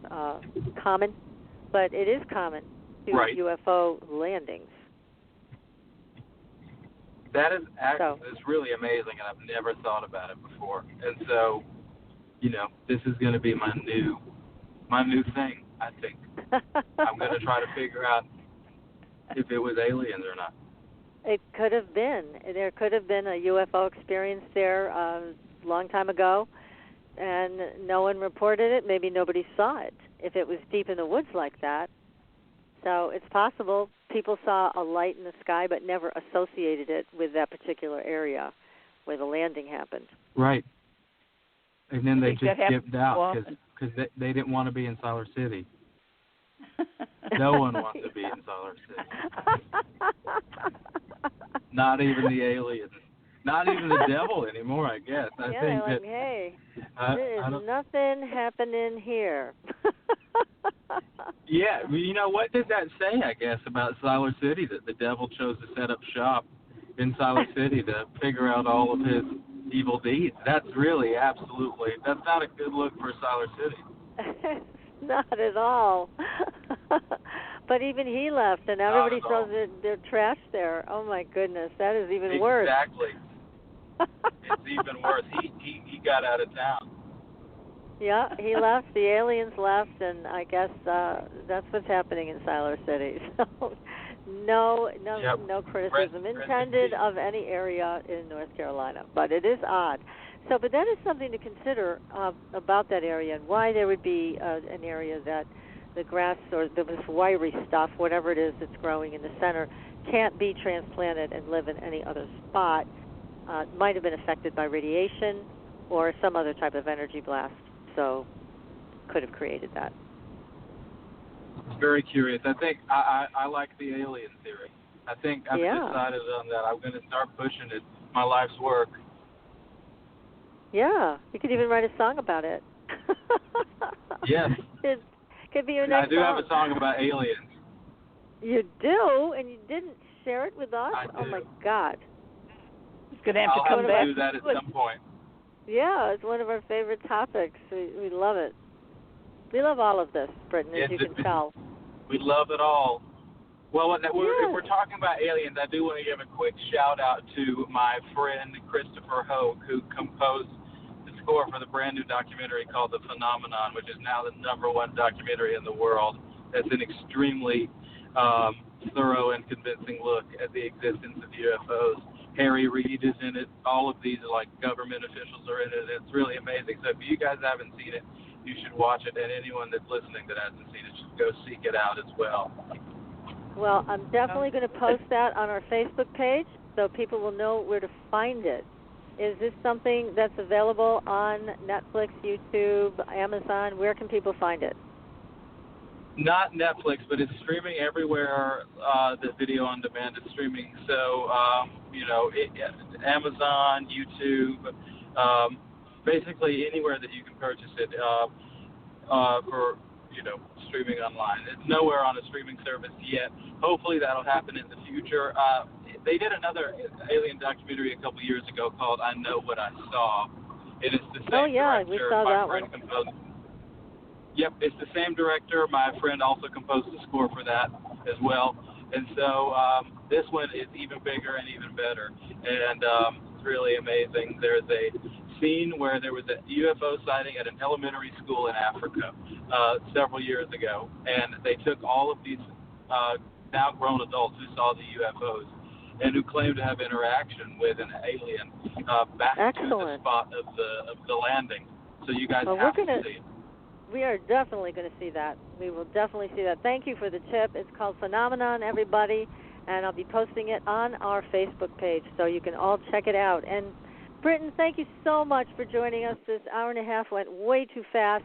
common, but it is common to UFO landings. That is it's really amazing, and I've never thought about it before. And so, this is going to be my new thing, I think. I'm going to try to figure out if it was aliens or not. It could have been. There could have been a UFO experience there a long time ago, and no one reported it. Maybe nobody saw it if it was deep in the woods like that. So it's possible people saw a light in the sky but never associated it with that particular area where the landing happened. Right. And then they just skipped out because they didn't want to be in Siler City. No one wants to be in Siler City. Not even the aliens. Not even the devil anymore, I guess. I think like, hey, there's nothing happening here. Yeah, what does that say, I guess, about Siler City, that the devil chose to set up shop in Siler City to figure out all of his evil deeds? That's really that's not a good look for Siler City. Not at all. But even he left, and everybody throws their trash there. Oh, my goodness, that is even worse. Exactly. It's even worse. He got out of town. Yeah, he left. The aliens left, and I guess that's what's happening in Siler City. So no criticism intended of any area in North Carolina, but it is odd. So, but that is something to consider about that area and why there would be an area that the grass or this wiry stuff, whatever it is that's growing in the center, can't be transplanted and live in any other spot. Might have been affected by radiation or some other type of energy blast. So could have created that. It's very curious. I think I like the alien theory. I think I've decided on that. I'm going to start pushing it. My life's work. Yeah, you could even write a song about it. Yes. It could be your next song. I do have a song about aliens. You do? And you didn't share it with us? I do. Oh, my God. It's going to have to come back. I'll do that at some point. Yeah, it's one of our favorite topics. We love it. We love all of this, Britton, as you can tell. We love it all. Well, if we're talking about aliens, I do want to give a quick shout-out to my friend Christopher Hogue, who composed the score for the brand-new documentary called The Phenomenon, which is now the #1 documentary in the world. It's an extremely thorough and convincing look at the existence of UFOs. Harry Reid is in it. All of these government officials are in it. It's really amazing. So if you guys haven't seen it, you should watch it. And anyone that's listening that hasn't seen it should go seek it out as well. Well, I'm definitely going to post that on our Facebook page so people will know where to find it. Is this something that's available on Netflix, YouTube, Amazon? Where can people find it? Not Netflix, but it's streaming everywhere. The video on demand is streaming. So, Amazon, YouTube, basically anywhere that you can purchase it for, streaming online. It's nowhere on a streaming service yet. Hopefully that'll happen in the future. They did another alien documentary a couple years ago called I Know What I Saw. It is the same director. We saw that one. Yep, it's the same director. My friend also composed the score for that as well. And so this one is even bigger and even better. And it's really amazing. There's a scene where there was a UFO sighting at an elementary school in Africa several years ago. And they took all of these now grown adults who saw the UFOs and who claimed to have interaction with an alien back to the spot of the landing. So you guys have to see it. We are definitely going to see that. We will definitely see that. Thank you for the tip. It's called Phenomenon, everybody, and I'll be posting it on our Facebook page so you can all check it out. And, Britton, thank you so much for joining us. This hour and a half went way too fast,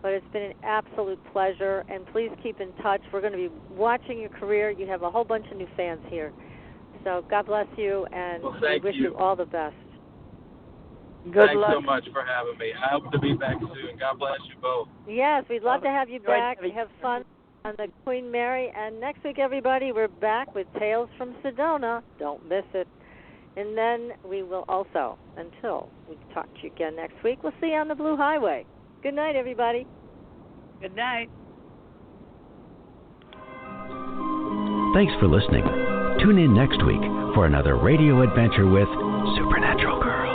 but it's been an absolute pleasure, and please keep in touch. We're going to be watching your career. You have a whole bunch of new fans here. So God bless you, and we wish you all the best. Good luck. Thanks so much for having me. I hope to be back soon. God bless you both. Yes, we'd love to have you back. Have fun on the Queen Mary. And next week, everybody, we're back with Tales from Sedona. Don't miss it. And then we will also, until we talk to you again next week, we'll see you on the Blue Highway. Good night, everybody. Good night. Thanks for listening. Tune in next week for another radio adventure with Supernatural Girls.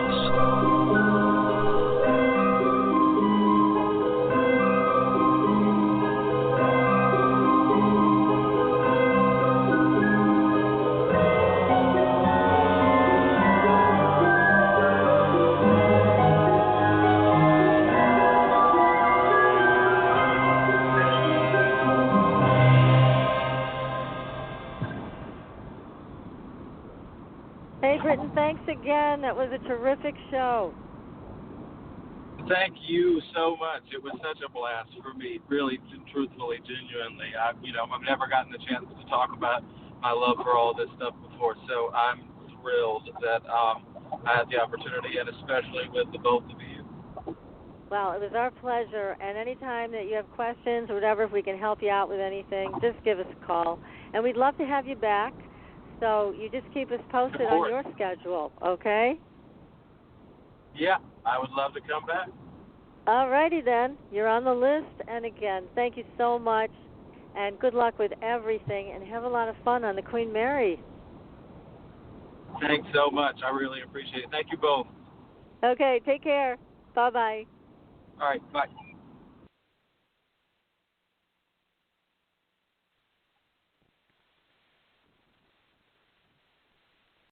Britton, thanks again. That was a terrific show. Thank you so much. It was such a blast for me, really, truthfully, genuinely. I've never gotten the chance to talk about my love for all this stuff before, so I'm thrilled that I had the opportunity, and especially with the both of you. Well, it was our pleasure, and anytime that you have questions or whatever, if we can help you out with anything, just give us a call. And we'd love to have you back. So you just keep us posted on your schedule, okay? Yeah, I would love to come back. All righty then. You're on the list. And again, thank you so much. And good luck with everything. And have a lot of fun on the Queen Mary. Thanks so much. I really appreciate it. Thank you both. Okay, take care. Bye-bye. All right, bye.